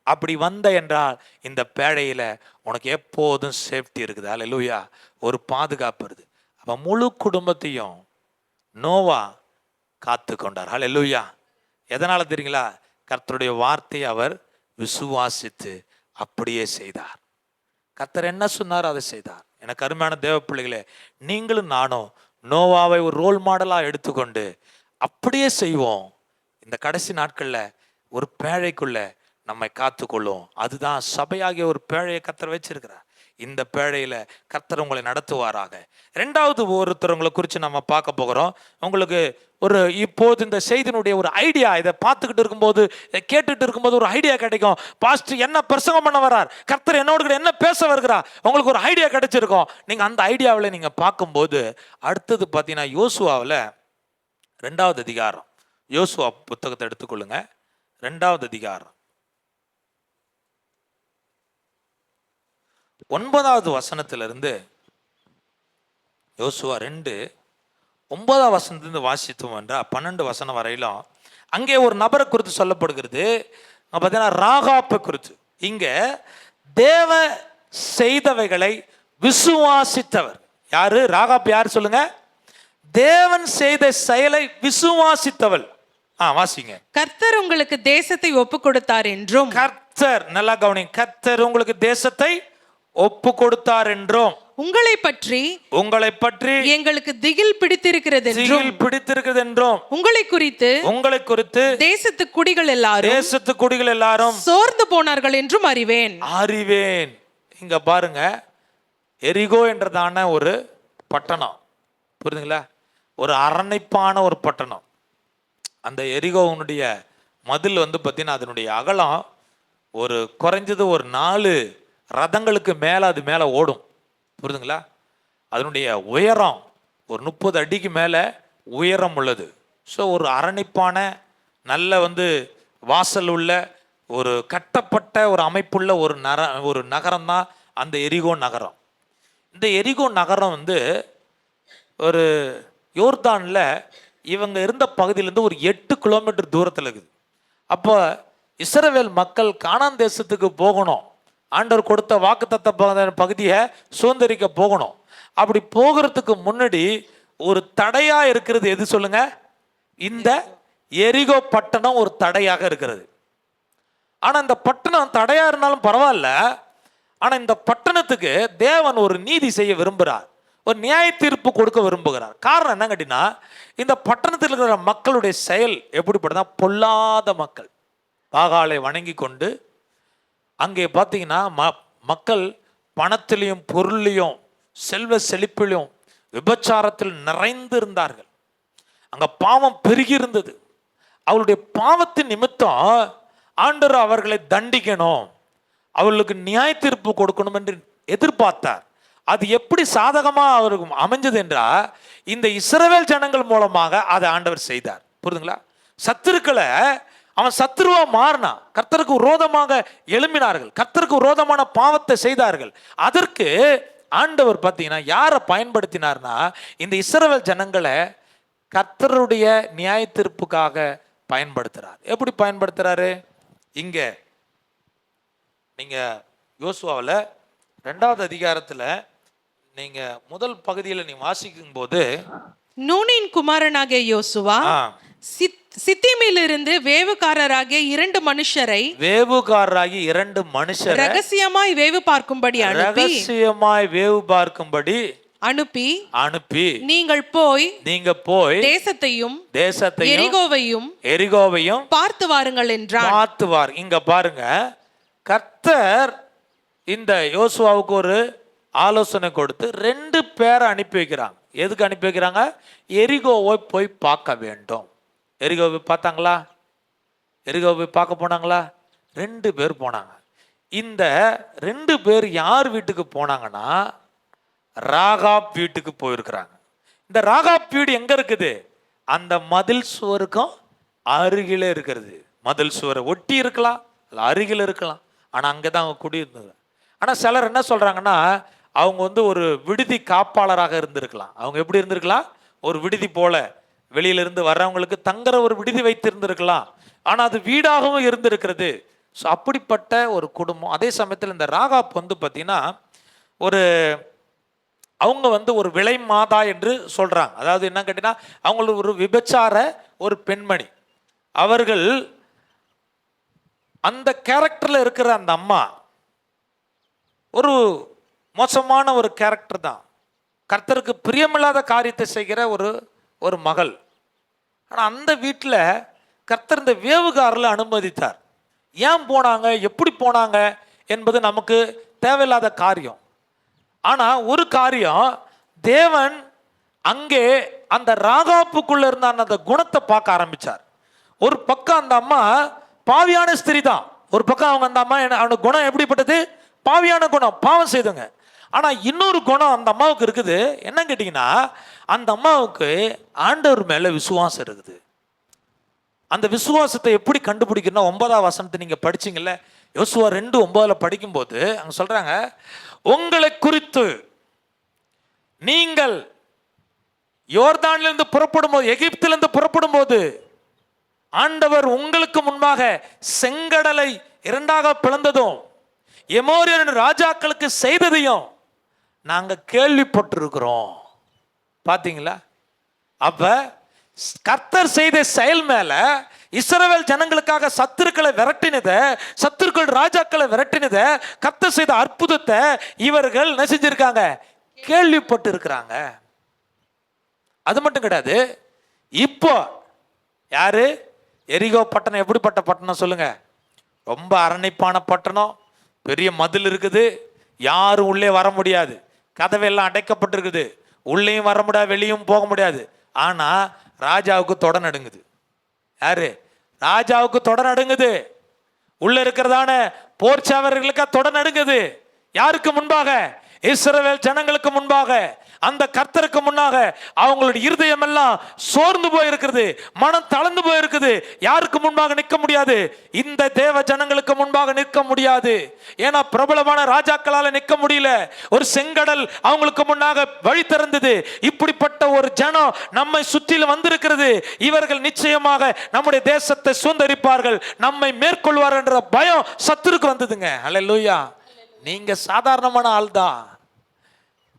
அப்படி வந்த என்றால் இந்த பேழையில உனக்கு எப்போதும் சேஃப்டி இருக்குது. அல்லேலூயா. ஒரு பாதுகாப்பு இருக்குது. அப்ப முழு குடும்பத்தையும் நோவா காத்து கொண்டார். அல்லேலூயா. எதனால தெரியுங்களா? கர்த்தருடைய வார்த்தையை அவர் விசுவாசித்து அப்படியே செய்தார். கர்த்தர் என்ன சொன்னார் அதை செய்தார். எனக்கு அருமையான தேவ பிள்ளைகளே, நீங்களும் நானும் நோவாவை ஒரு ரோல் மாடலா எடுத்துக்கொண்டு அப்படியே செய்வோம். இந்த கடைசி நாட்கள்ல ஒரு பேழைக்குள்ள நம்மை காத்துக்கொள்ளும். அதுதான் சபையாகிய ஒரு பேழையை கர்த்தர் வச்சிருக்கிறார். இந்த பேழையில கர்த்தர் உங்களை நடத்துவாராக. 2வது ஒருத்தவங்களை குறித்து நம்ம பார்க்க போகிறோம். உங்களுக்கு ஒரு இப்போது இந்த செய்தியினுடைய ஒரு ஐடியா, இதை பார்த்துக்கிட்டு இருக்கும்போது, கேட்டுட்டு இருக்கும்போது ஒரு ஐடியா கிடைக்கும். பாஸ்டர் என்ன பிரசங்கம் பண்ண வரார், கர்த்தர் என்னோட கூட என்ன பேச வருகிறார், உங்களுக்கு ஒரு ஐடியா கிடைச்சிருக்கும். நீங்க அந்த ஐடியாவில் நீங்க பார்க்கும்போது அடுத்தது பார்த்தீங்கன்னா யோசுவாவில் 2வது அதிகாரம், யோசுவா புத்தகத்தை எடுத்துக்கொள்ளுங்க. 2வது அதிகாரம் 9வது வசனத்திலிருந்து, யோசுவா 2:9 வசனத்திலிருந்து வாசித்தோம் என்றால் 12 வசனம் வரையிலும் அங்கே ஒரு நபரை குறித்து சொல்லப்படுகிறது. பார்த்தீங்கன்னா ராகாப்பை குறித்து. இங்க தேவ செய்தவைகளை விசுவாசித்தவர் யாரு? ராகாப் யார் சொல்லுங்க? தேவன் செய்த செயலை விசுவாசித்தவள். வாசிங்க. கர்த்தர் உங்களுக்கு தேசத்தை ஒப்பு கொடுத்தார் என்றும், கர்த்தர், நல்லா கவனி, கர்த்தர் உங்களுக்கு தேசத்தை ஒப்பு கொடுத்தார் என்றும், உங்களை பற்றி எங்களுக்கு திகில் பிடித்திருக்கிறது என்றும், உங்களை குறித்து தேசத்து குடிகள் எல்லாரும் சோர்ந்து போனார்கள் என்றும் அறிவேன். இங்க பாருங்க, எரிகோ என்றதான ஒரு பட்டணம், புரியுதுங்களா? ஒரு அரணைப்பான ஒரு பட்டணம். அந்த எரிகோவுடைய மதில் பார்த்தீங்கன்னா அதனுடைய அகலம் ஒரு குறைஞ்சது ஒரு 4 ரதங்களுக்கு மேலே அது மேலே ஓடும், புரியுதுங்களா? அதனுடைய உயரம் ஒரு 30 அடிக்கு மேலே உயரம் உள்ளது. ஸோ ஒரு அரணிப்பான நல்ல வாசல் உள்ள ஒரு கட்டப்பட்ட ஒரு அமைப்புள்ள ஒரு நகரம் தான் அந்த எரிகோ நகரம். இந்த எரிகோ நகரம் ஒரு யோர்தானில் இவங்க இருந்த பகுதியிலேருந்து ஒரு 8 கிலோமீட்டர் தூரத்தில் இருக்குது. அப்போ இஸ்ரவேல் மக்கள் கானான் தேசத்துக்கு போகணும், ஆண்டவர் கொடுத்த வாக்குத்தத்த பகுதியை சுதந்திரிக்க போகணும். அப்படி போகிறதுக்கு முன்னாடி ஒரு தடையா இருக்கிறது எது சொல்லுங்க? இந்த எரிகோ பட்டணம் ஒரு தடையாக இருக்கிறது. ஆனா இந்த பட்டணம் தடையா இருந்தாலும் பரவாயில்ல, ஆனா இந்த பட்டணத்துக்கு தேவன் ஒரு நீதி செய்ய விரும்புகிறார், ஒரு நியாய தீர்ப்பு கொடுக்க விரும்புகிறார். காரணம் என்ன கேட்டீங்கன்னா, இந்த பட்டணத்தில் இருக்கிற மக்களுடைய செயல் எப்படிப்பட்டதா? பொல்லாத மக்கள், பாகாலை வணங்கி கொண்டு அங்கே பார்த்தீங்கன்னா மக்கள் பணத்திலையும் பொருளையும் செல்வ செழிப்பிலும் விபச்சாரத்தில் நிறைந்து இருந்தார்கள். அங்க பாவம் பெருகி இருந்தது. அவருடைய பாவத்தின் நிமித்தம் ஆண்டவர் அவர்களை தண்டிக்கணும், அவர்களுக்கு நியாய தீர்ப்பு கொடுக்கணும் என்று எதிர்பார்த்தார். அது எப்படி சாதகமா அவருக்கு அமைஞ்சது என்றால், இந்த இஸ்ரவேல் ஜனங்கள் மூலமாக அதை ஆண்டவர் செய்தார். புரியுதுங்களா? சத்துருக்களை அவன் சத்துருவா மாறினான், கர்த்தருக்கு விரோதமாக எழும்பினார்கள், கர்த்தருக்கு விரோதமான பாவத்தை செய்தார்கள். அதற்கு ஆண்டவர் பார்த்தீங்கன்னா யாரை பயன்படுத்தினார்னா, இந்த இஸ்ரவேல் ஜனங்களை கர்த்தருடைய நியாய தீர்ப்புக்காக பயன்படுத்துறார். எப்படி பயன்படுத்துறாரு? இங்க நீங்க யோசுவாவில் 2வது அதிகாரத்தில் நீங்க முதல் பகுதியில் நீ வாசிக்கும் போது, நூனின் குமாரனாகிய யோசுவா சித்திமிலிருந்து வேவுகாரராகிய 2 மனுஷரை ரகசியமாய் வேவு பார்க்கும்படி அனுப்பி நீங்கள் போய் தேசத்தையும் எரிகோவையும் பார்த்து வாருங்கள் என்றார். இங்க பாருங்க, கர்த்தர் இந்த யோசுவாவுக்கு ஒரு ஆலோசனை கொடுத்து 2 பேரை அனுப்பி வைக்கிறாங்க. எதுக்கு அனுப்பி வைக்கிறாங்க? எரிகோவை போய் பார்க்க வேண்டும். எரிகோவை பார்த்தாங்களா? எரிகோவை பார்க்க போனாங்களா? 2 பேர் போனாங்க. இந்த 2 பேர் யார் வீட்டுக்கு போனாங்கன்னா, ராகாப் வீட்டுக்கு போயிருக்கிறாங்க. இந்த ராகாப் வீடு எங்க இருக்குது? அந்த மதில் சுவருக்கும் அருகில இருக்கிறது. மதில் சுவரை ஒட்டி இருக்கலாம், அருகில் இருக்கலாம், ஆனா அங்கதான் அவங்க குடியிருந்தது. ஆனா சிலர் என்ன சொல்றாங்கன்னா, அவங்க ஒரு விடுதி காப்பாளராக இருந்திருக்கலாம். அவங்க எப்படி இருந்திருக்கலாம்? ஒரு விடுதி போல வெளியிலிருந்து வர்றவங்களுக்கு தங்குற ஒரு விடுதி வைத்திருந்திருக்கலாம். ஆனா அது வீடாகவும் இருந்திருக்கிறது. ஸோ அப்படிப்பட்ட ஒரு குடும்பம். அதே சமயத்தில் இந்த ராகாப் பார்த்தீங்கன்னா அவங்க ஒரு விலை மாதா என்று சொல்றாங்க. அதாவது என்ன கேட்டீங்கன்னா, அவங்களுக்கு ஒரு விபச்சார ஒரு பெண்மணி. அவர்கள் அந்த கேரக்டர்ல இருக்கிற அந்த அம்மா ஒரு மோசமான ஒரு கேரக்டர் தான். கர்த்தருக்கு பிரியமில்லாத காரியத்தை செய்கிற ஒரு மகள். ஆனால் அந்த வீட்டில் கர்த்தர் இந்த வேவுகாரில் அனுமதித்தார். ஏன் போனாங்க, எப்படி போனாங்க என்பது நமக்கு தேவையில்லாத காரியம். ஆனால் ஒரு காரியம், தேவன் அங்கே அந்த ராகாப்புக்குள்ள இருந்த அந்த குணத்தை பார்க்க ஆரம்பிச்சார். ஒரு பக்கம் அந்த அம்மா பாவியான ஸ்திரீ தான், ஒரு பக்கம் அவங்க அந்த அம்மா அவனோட குணம் எப்படிப்பட்டது? பாவியான குணம், பாவம் செய்துங்க. ஆனால் இன்னொரு குணம் அந்த அம்மாவுக்கு இருக்குது. என்ன கேட்டிங்கன்னா, அந்த அம்மாவுக்கு ஆண்டவர் மேலே விசுவாசம் இருக்குது. அந்த விசுவாசத்தை எப்படி கண்டுபிடிக்கணும்னா, 9ஆம் வசனத்தை நீங்கள் படிச்சிங்கல்ல, யோசுவா 2:9 படிக்கும்போது அங்கே சொல்கிறாங்க, உங்களை குறித்து நீங்கள் யோர்தானிலிருந்து புறப்படும் போது, எகிப்திலிருந்து புறப்படும் போது ஆண்டவர் உங்களுக்கு முன்பாக செங்கடலை 2ஆக பிளந்ததும் எமோரியரின் ராஜாக்களுக்கு செய்ததையும் நாங்க கேள்விப்பட்டிருக்கிறோம். பாத்தீங்களா? அப்ப கர்த்தர் செய்த செயல் மேல இஸ்ரவேல் ஜனங்களுக்காக சத்துருக்களை சத்துருக்கள் ராஜாக்களை விரட்டினத, கர்த்தர் செய்த அற்புதத்தை இவர்கள் என்ன செஞ்சிருக்காங்க? கேள்விப்பட்டு இருக்கிறாங்க. அது மட்டும் கிடையாது, இப்போ யாரு? எரிகோ பட்டணம் எப்படிப்பட்ட பட்டணம் சொல்லுங்க? ரொம்ப அரணிப்பான பட்டணம், பெரிய மதில் இருக்குது, யாரும் உள்ளே வர முடியாது, கதவெல்லாம் அடைக்கப்பட்டிருக்குது, உள்ளேயும் வர முடியாது, வெளியும் போக முடியாது. ஆனா ராஜாவுக்கு தொட நடுங்குது. யாரு? ராஜாவுக்கு தொட நடுங்குது. உள்ள இருக்கிறதான போர்ச்சாவர்களுக்கு தொட நடுங்குது. யாருக்கு முன்பாக? இஸ்ரவேல் ஜனங்களுக்கு முன்பாக, அந்த கர்த்தருக்கு முன்னாக அவங்களுடைய இருதயம் எல்லாம் சோர்ந்து போயிருக்கிறது, மனம் தளர்ந்து போயிருக்குது. யாருக்கு முன்பாக நிற்க முடியாது? இந்த தேவ ஜனங்களுக்கு முன்பாக நிற்க முடியாது. ஏன்னா பிரபலமான ராஜாக்களால நிற்க முடியல. ஒரு செங்கடல் அவங்களுக்கு முன்னாக வழி திறந்தது. இப்படிப்பட்ட ஒரு ஜனம் நம்மை சுற்றிலும் வந்திருக்கிறது. இவர்கள் நிச்சயமாக நம்முடைய தேசத்தை சுதந்தரிப்பார்கள், நம்மை மேற்கொள்வார் என்ற பயம் சத்துருக்கு வந்ததுங்க. அல்லேலூயா. நீங்க சாதாரணமான ஆள் தான்,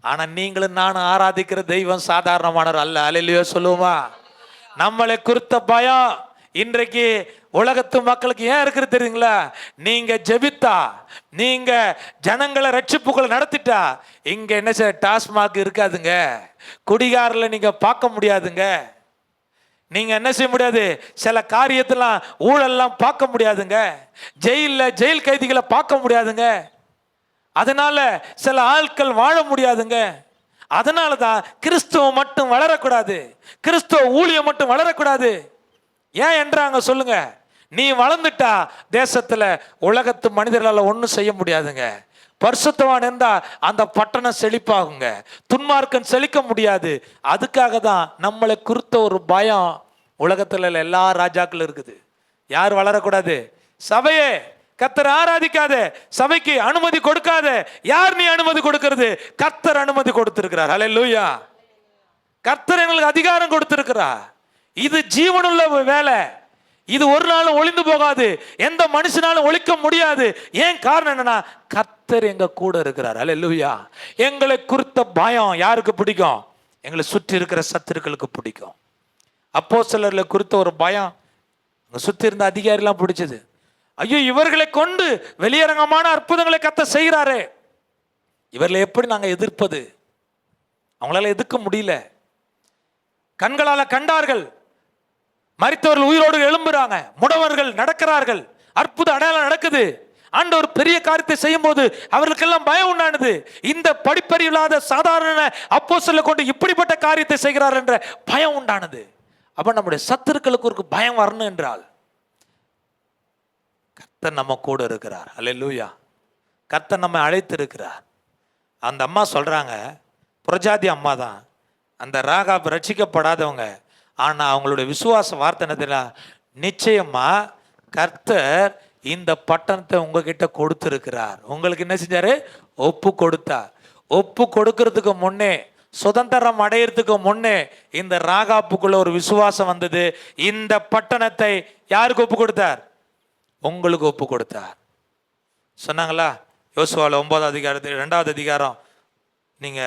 ஆனா நீங்களும் நானும் ஆராதிக்கிற தெய்வம் சாதாரணமானவர் அல்ல. அல்லேலூயா சொல்லுவோமா? நம்மளை குறித்த பயம் இன்றைக்கு உலகத்து மக்களுக்கு ஏன் இருக்குது தெரியுங்களா? நீங்க ஜெபித்தா, நீங்க ஜனங்களை ரட்சிப்புகளை நடத்திட்டா, இங்க என்ன செய்ய டாஸ்மாக் இருக்காதுங்க, குடிகாரில் நீங்க பார்க்க முடியாதுங்க, நீங்க என்ன செய்ய முடியாது, சில காரியத்தெல்லாம் ஊழல்லாம் பார்க்க முடியாதுங்க, ஜெயில் கைதிகளை பார்க்க முடியாதுங்க, அதனால சில ஆட்கள் வாழ முடியாதுங்க. அதனால தான் கிறிஸ்துவ மட்டும் வளரக்கூடாது, கிறிஸ்துவ ஊழியம் மட்டும் வளரக்கூடாது. ஏன் என்றாங்க சொல்லுங்க? நீ வளர்ந்துட்டா தேசத்துல உலகத்து மனிதர்களால் ஒன்றும் செய்ய முடியாதுங்க. பரிசுத்தவான் இருந்தா அந்த பட்டணம் செழிப்பாகுங்க, துன்மார்க்கன் செழிக்க முடியாது. அதுக்காக தான் நம்மளை குறித்த ஒரு பயம் உலகத்துல எல்லா ராஜாக்களும் இருக்குது. யார் வளரக்கூடாது? சபையே கர்த்தர் ஆராதிக்காத, சபைக்கு அனுமதி கொடுக்காத. யார் நீ அனுமதி கொடுக்கிறது? கர்த்தர் அனுமதி கொடுத்திருக்கிறார். அல்லேலூயா. கர்த்தர் எங்களுக்கு அதிகாரம் கொடுத்திருக்கிறார். இது ஜீவனுள்ள வேலை, இது ஒரு நாளும் ஒளிந்து போகாது, எந்த மனுஷனாலும் ஒழிக்க முடியாது. ஏன் காரணம் என்னன்னா, கர்த்தர் எங்க கூட இருக்கிறார். அல்லேலூயா. எங்களை குறித்த பயம் யாருக்கு பிடிக்கும்? எங்களை சுற்றி இருக்கிற சத்துருக்களுக்கு பிடிக்கும். அப்போஸ்தலர்களை குறித்த ஒரு பயம் சுற்றி இருந்த அதிகாரிலாம் பிடிச்சது. ஐயோ, இவர்களை கொண்டு வெளியரங்கமான அற்புதங்களை கர்த்தர் செய்கிறாரே, இவர்களை எப்படி நாங்க எதிர்ப்பது? அவங்களால எதிர்க்க முடியல. கண்களால கண்டார்கள், மரித்தவர்கள் உயிரோடு எழும்புறாங்க, முடவர்கள் நடக்கிறார்கள், அற்புத அடையாளம் நடக்குது. ஆண்டவர் பெரிய காரியத்தை செய்யும் போது அவர்களுக்கெல்லாம் பயம் உண்டானது. இந்த படிப்பறிவில்லாத சாதாரண அப்போஸ்தலரை கொண்டு இப்படிப்பட்ட காரியத்தை செய்கிறார் என்ற பயம் உண்டானது. அப்ப நம்முடைய சத்துருக்களுக்கு ஒரு பயம் வரணும் என்றால் கர்த்தர் நம்ம கூட இருக்கிறார். அல்லேலூயா. கர்த்தர் நம்மை அழைத்து இருக்கிறார். அந்த அம்மா சொல்றாங்க, புரஜாதி அம்மா தான், அந்த ராகாப் ரட்சிக்கப்படாதவங்க, ஆனா அவங்களுடைய விசுவாச வார்த்தை என்ன தெரியல, நிச்சயமா கர்த்தர் இந்த பட்டணத்தை உங்ககிட்ட கொடுத்திருக்கிறார். உங்களுக்கு என்ன செஞ்சாரு? ஒப்பு கொடுத்தார். ஒப்பு கொடுக்கறதுக்கு முன்னே, சுதந்திரம் அடையிறதுக்கு முன்னே இந்த ராகாப்புக்குள்ள ஒரு விசுவாசம் வந்தது. இந்த பட்டணத்தை யாருக்கு ஒப்பு கொடுத்தார்? உங்களுக்கு ஒப்பு கொடுத்தார். சொன்னாங்களா? யோசுவால 9ஆம் அதிகாரத்தில் 2வது அதிகாரம் நீங்க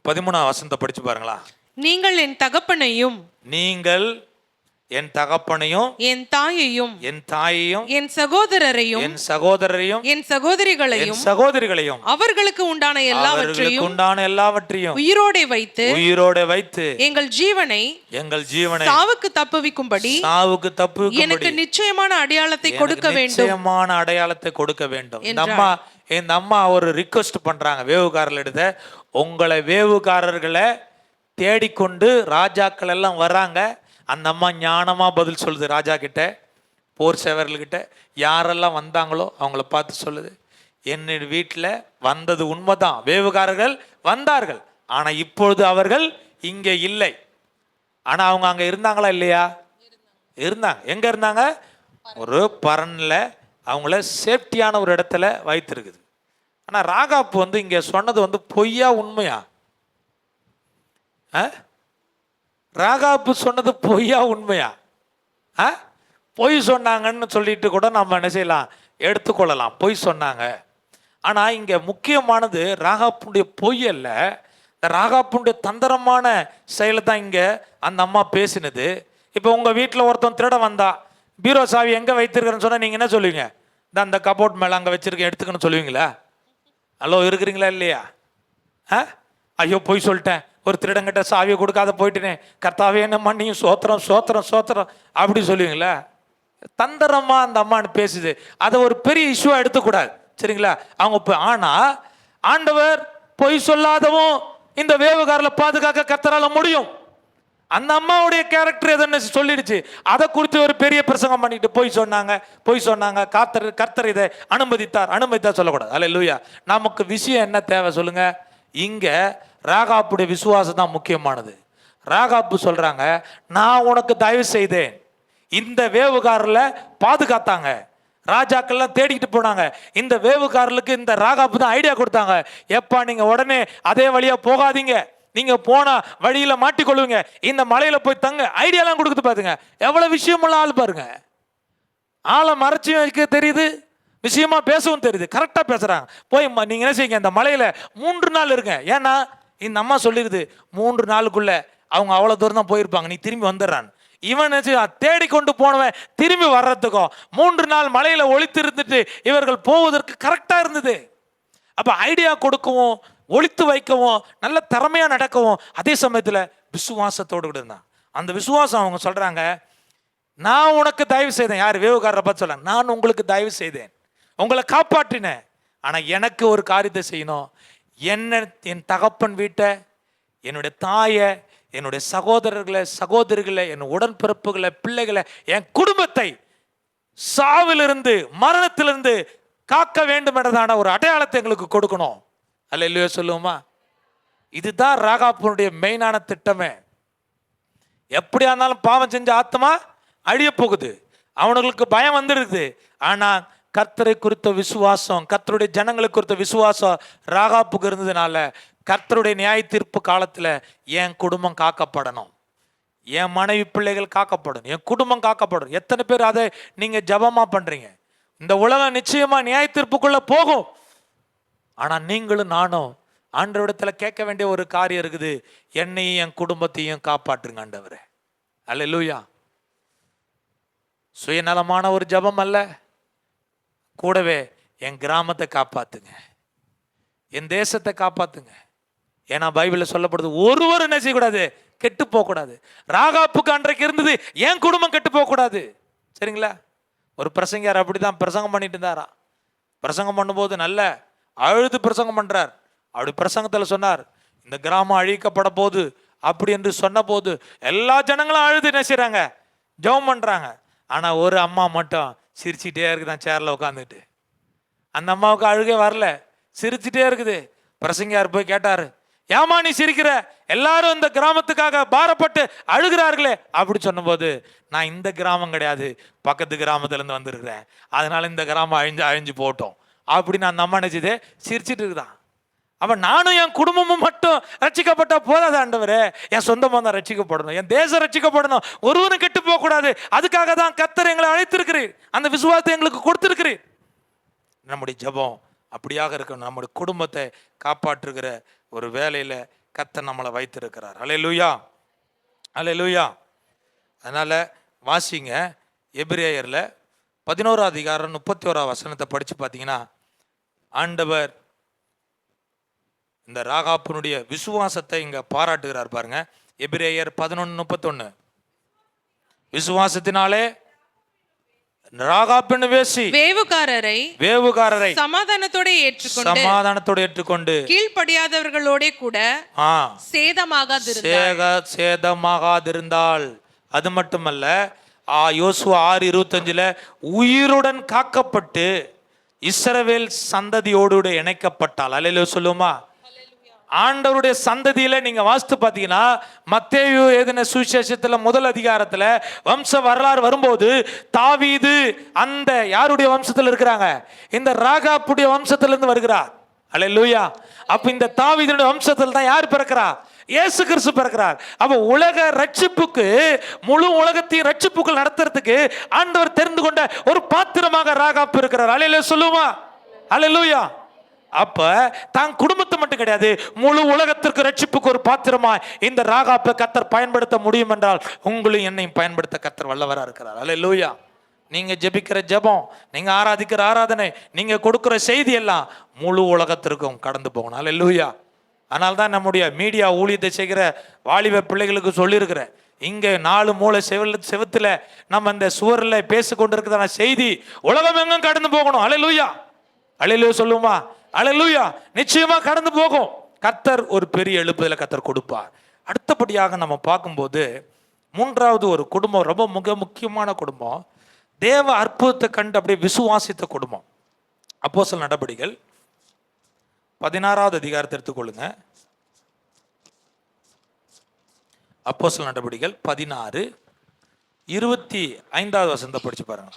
13ஆம் வசனத்தை படிச்சு பாருங்களா. நீங்கள் என் தகப்பனையும், நீங்கள் என் தகப்பனையும், என் தாயையும், என் தாயையும், என் சகோதரரையும், என் சகோதரரையும், என் சகோதரிகளையும், சகோதரிகளையும், அவர்களுக்கு உண்டான எல்லாவற்றையும் உயிரோடே வைத்து எங்கள் ஜீவனை சாவுக்கு தப்புவிக்கும்படி எனக்கு நிச்சயமான அடையாளத்தை கொடுக்க வேண்டும். நிச்சயமான அடையாளத்தை கொடுக்க வேண்டும். இந்த அம்மா ஒரு ரிக்வெஸ்ட் பண்றாங்க வேவுகாரர்களிட. உங்களை வேவுகாரர்களை தேடிக்கொண்டு ராஜாக்கள் எல்லாம் வர்றாங்க. அந்த அம்மா ஞானமா பதில் சொல்லுது ராஜா கிட்ட, போர் சேவர்கள்கிட்ட. யாரெல்லாம் வந்தாங்களோ அவங்கள பார்த்து சொல்லுது, என்னுடைய வீட்டில் வந்தது உண்மைதான், வேவுகாரர்கள் வந்தார்கள், ஆனா இப்பொழுது அவர்கள் இங்கே இல்லை. ஆனா அவங்க அங்க இருந்தாங்களா இல்லையா? இருந்தாங்க. எங்க இருந்தாங்க? ஒரு பரன்ல அவங்கள சேஃப்டியான ஒரு இடத்துல வைத்திருக்குது. ஆனா ராகாப்பு இங்க சொன்னது பொய்யா உண்மையா? ராகாப்பு சொன்னது பொய்யா உண்மையா? பொய் சொன்னாங்கன்னு சொல்லிட்டு கூட நம்ம என்ன செய்யலாம், எடுத்துக்கொள்ளலாம், பொய் சொன்னாங்க. ஆனா இங்க முக்கியமானது ராகாப்புடைய பொய் அல்ல, இந்த ராகாப்புடைய தந்திரமான செயலை தான் இங்க அந்த அம்மா பேசினது. இப்போ உங்க வீட்டில் ஒருத்தன் திருட வந்தா, பீரோ சாவி எங்க வைத்திருக்கிறேன்னு சொன்னா நீங்க என்ன சொல்லுவீங்க? அந்த கபோர்ட் மேல அங்க வச்சிருக்கேன், எடுத்துக்கன்னு சொல்லுவீங்களா? ஹலோ, இருக்கிறீங்களா இல்லையா? ஐயோ பொய் சொல்லிட்டேன், ஒரு திருடங்கிட்ட சாவியை கொடுக்காத போயிட்டேனே, கர்த்தாவே என்ன மன்னியும், சோத்திரம் சோத்திரம் சோத்திரம் அப்படி சொல்லுவீங்களா? தந்திரமா அந்த அம்மான்னு பேசுது. அதை ஒரு பெரிய இஷ்யூவா எடுத்துக்கூடாது, சரிங்களா? அவங்க ஆனா ஆண்டவர் பொய் சொல்லாதவும் இந்த வேவுகாரில் பாதுகாக்க கர்த்தரால முடியும். அந்த அம்மாவுடைய கேரக்டர் எதுன்னு சொல்லிடுச்சு. அதை குறித்து ஒரு பெரிய பிரசங்கம் பண்ணிட்டு போய் சொன்னாங்க. கர்த்தர் இதை அனுமதித்தார் சொல்லக்கூடாது. அல்லேலூயா. நமக்கு விஷயம் என்ன தேவை சொல்லுங்க? இங்க ராகாப்புடைய விசுவாசம் தான் முக்கியமானது. ராகாப்பு சொல்றாங்க, நான் உனக்கு தயவு செய்தேன். இந்த வேவுகாரில் பாதுகாத்தாங்க, ராஜாக்கள்லாம் தேடிக்கிட்டு போனாங்க. இந்த வேவுகாரர்களுக்கு இந்த ராகாப்பு தான் ஐடியா கொடுத்தாங்க. எப்பா நீங்க உடனே அதே வழியா போகாதீங்க, நீங்க போனா வழியில மாட்டிக்கொள்ளுவீங்க, இந்த மலையில போய் தங்க ஐடியாலாம் கொடுக்குது. பாருங்க எவ்வளவு விஷயமுள்ள ஆள் பாருங்க. ஆளை மறைச்சியும் வைக்க தெரியுது, விஷயமா பேசவும் தெரியுது, கரெக்டா பேசுறாங்க. போய் நீங்க என்ன செய்யுங்க, இந்த மலையில 3 நாள் இருங்க. ஏன்னா இந்த அம்மா சொல்லிடுது 3 நாளுக்குள்ள அவங்க அவ்வளவு தூரம் தான் போயிருப்பாங்க, நீ திரும்பி வந்துடுறான். இவன் தேடி கொண்டு போனவன் திரும்பி வர்றதுக்கும் 3 நாள் மலையில ஒளித்து இருந்துட்டு இவர்கள் போவதற்கு கரெக்டா இருந்தது. அப்ப ஐடியா கொடுக்கவும் ஒளித்து வைக்கவும் நல்ல திறமையா நடக்கவும் அதே சமயத்துல விசுவாசத்தோடு கூட இருந்தான். அந்த விசுவாசம் அவங்க சொல்றாங்க, நான் உனக்கு தயவு செய்தேன். யார்? வேவுகாரரை பார்த்து சொல்றாங்க, நான் உங்களுக்கு தயவு செய்தேன், உங்களை காப்பாற்றினேன். ஆனா எனக்கு ஒரு காரியத்தை செய்யணும். என் தகப்பன் வீட்டை, என்னுடைய தாயை, என்னுடைய சகோதரிகளை, என் உடன்பிறப்புகளை, பிள்ளைகளை, என் குடும்பத்தை சாவிலிருந்து மரணத்திலிருந்து காக்க வேண்டும் என்றதான ஒரு அடையாளத்தை எங்களுக்கு கொடுக்கணும். அல்லேலூயா சொல்லுவோமா? இதுதான் ராகாப்புனுடைய மெயினான திட்டமே. எப்படியா இருந்தாலும் பாவம் செஞ்ச ஆத்மா அழிய போகுது, அவனுங்களுக்கு பயம் வந்துருக்குது. ஆனா கர்த்தரை குறித்த விசுவாசம், கர்த்தருடைய ஜனங்களை குறித்த விசுவாசம் ராகாப்புக்கு இருந்ததுனால கர்த்தருடைய நியாய தீர்ப்பு காலத்துல என் குடும்பம் காக்கப்படணும், என் மனைவி பிள்ளைகள் காக்கப்படணும், என் குடும்பம் காக்கப்படணும். எத்தனை பேர் அதை நீங்க ஜபமா பண்றீங்க? இந்த உலகம் நிச்சயமா நியாய தீர்ப்புக்குள்ள போகும். ஆனா நீங்களும் நானும் ஆண்டவரிடத்துல கேட்க வேண்டிய ஒரு காரியம் இருக்குது, என்னையும் என் குடும்பத்தையும் காப்பாற்றுங்க ஆண்டவரே. அல்லேலூயா. சுயநலமான ஒரு ஜபம் அல்ல, கூடவே என் கிராமத்தை காப்பாத்துங்க, என் தேசத்தை காப்பாத்துங்க. ஏன்னா பைபிள்ல சொல்லப்படுது, ஒருவர் என்ன செய்யக்கூடாது, கெட்டு போக கூடாது. ராகாப்புக்கு அன்றைக்கு இருந்தது, என் குடும்பம் கெட்டு போக கூடாது. சரிங்களா? ஒரு பிரசங்கியார் அப்படிதான் பிரசங்கம் பண்ணிட்டு இருந்தாரா. பிரசங்கம் பண்ணும்போது நல்ல அழுது பிரசங்கம் பண்றார். அப்படி பிரசங்கத்துல சொன்னார், இந்த கிராமம் அழிக்கப்பட போது அப்படி என்று சொன்ன போது எல்லா ஜனங்களும் அழுது என்ன செய்றாங்க, ஜெபம் பண்றாங்க. ஆனா ஒரு அம்மா மட்டும் சிரிச்சுட்டே இருக்குதான் சேர்ல உட்காந்துட்டு. அந்த அம்மாவுக்கு அழுகே வரல, சிரிச்சுட்டே இருக்குது. பிரசங்கியார் போய் கேட்டாரு, ஏமா நீ சிரிக்கிற, எல்லாரும் இந்த கிராமத்துக்காக பாரப்பட்டு அழுகிறார்களே அப்படி சொன்னபோது, நான் இந்த கிராமம் கிடையாது, பக்கத்து கிராமத்துல இருந்து வந்திருக்கிறேன், அதனால இந்த கிராமம் அழிஞ்சு போட்டோம் அப்படின்னு அந்த அம்மா நினைச்சது சிரிச்சிட்டு இருக்குதான். அப்ப நானும் என் குடும்பமும் மட்டும் ரட்சிக்கப்பட்ட போதாது ஆண்டவரே, என் சொந்தமாக தான் ரட்சிக்கப்படணும், என் தேசம் ரட்சிக்கப்படணும், ஒருவரும் கெட்டு போக கூடாது. அதுக்காக தான் கர்த்தர் எங்களை அழைத்திருக்கிறீர், அந்த விசுவாசத்தை எங்களுக்கு கொடுத்திருக்கிறீர். நம்முடைய ஜெபம் அப்படியாக இருக்கணும். நம்முடைய குடும்பத்தை காப்பாற்றுகிற ஒரு வேலையில கர்த்தர் நம்மளை வைத்திருக்கிறார். அல்லேலூயா, அல்லேலூயா. அதனால வாசிங்க, எபிரேயர்ல 11ஆம் அதிகாரம் 31ஆம் வசனத்தை படிச்சு பார்த்தீங்கன்னா, ஆண்டவர் இந்த ராகாப்புனுடைய விசுவாசத்தை இங்க பாராட்டுகிறார் பாருங்க. எபிரேயர் 11:31, விசுவாசத்தினாலே ராகாப்பின் வேசி வேவுகாரரை சமாதானத்தோட ஏற்றுக்கொண்டு கீழ்ப்படியாதவர்களோட கூட சேதமாகாதிருந்தாள். அது மட்டுமல்ல, யோசுவா 6:25 உயிருடன் காக்கப்பட்டு இஸ்ரவேல் சந்ததியோடு இணைக்கப்பட்டாள். அல்லேலூயா சொல்லுமா? ஆண்டவருடைய சந்ததியில நீங்க வாசித்து பார்த்தீங்கன்னா, மத்தேயு எழுதின சுவிசேஷத்துல 1 அதிகாரத்துல வம்ச வரலாறு வரும்போது, தாவீது அந்த யாருடைய வம்சத்துல இருக்கிறாங்க, இந்த ராகாப்புடைய வம்சத்துல இருந்து வருகிறார். அல்லேலூயா. அப்ப இந்த தாவீதுடைய வம்சத்துல தான் யார் பிறக்கிறா? இயேசு கிறிஸ்து பிறக்கிறார். அப்ப உலக ரட்சிப்புக்கு, முழு உலகத்தையும் ரட்சிப்புக்குள் நடத்துறதுக்கு ஆண்டவர் தெரிந்து கொண்ட ஒரு பாத்திரமாக ராகாப்பு இருக்கிறார். அல்லேலூயா சொல்லுமா? அல்லேலூயா. அப்ப தான் குடும்பத்தை மட்டும் கிடையாது, முழு உலகத்திற்கு ரட்சிப்புக்கு ஒரு பாத்திரமா இந்த ராகாப்பை கர்த்தர் பயன்படுத்த முடியும் என்றால், உங்களையும் என்னையும் பயன்படுத்த கர்த்தர் வல்லவரா இருக்கிறார். அல்லேலூயா. நீங்க ஜெபிக்கிற ஜெபம், நீங்க ஆராதிக்கிற ஆராதனை, நீங்க கொடுக்கிற செய்தி எல்லாம் முழு உலகத்திற்கும் கடந்து போகணும். அல்லேலூயா. அதனால தான் நம்முடைய மீடியா ஊழியத்தை செய்கிற வாலிப பிள்ளைகளுக்கு சொல்லியிருக்கிறேன், இங்க 4 மூலை செவத்துல நம்ம இந்த சுவரில் பேசி கொண்டிருக்கிறதான செய்தி உலகம் எங்கும் கடந்து போகணும். அல்லேலூயா, அல்லேலூயா சொல்லுமா? அல்லேலூயா. நிச்சயமா கடந்து போகும். கர்த்தர் ஒரு பெரிய எழுப்புதலை கர்த்தர் கொடுப்பார். அடுத்தபடியாக நம்ம பார்க்கும்போது மூன்றாவது ஒரு குடும்பம், ரொம்ப மிக முக்கியமான குடும்பம், தேவ அற்புதத்தை கண்டு அப்படியே விசுவாசித்த குடும்பம். அப்போஸ்தலர் நடபடிகள் 16வது அதிகாரத்தை எடுத்துக்கொள்ளுங்க. அப்போஸ்தலர் நடபடிகள் 16:25 வசனத்தை படிச்சு பாருங்க.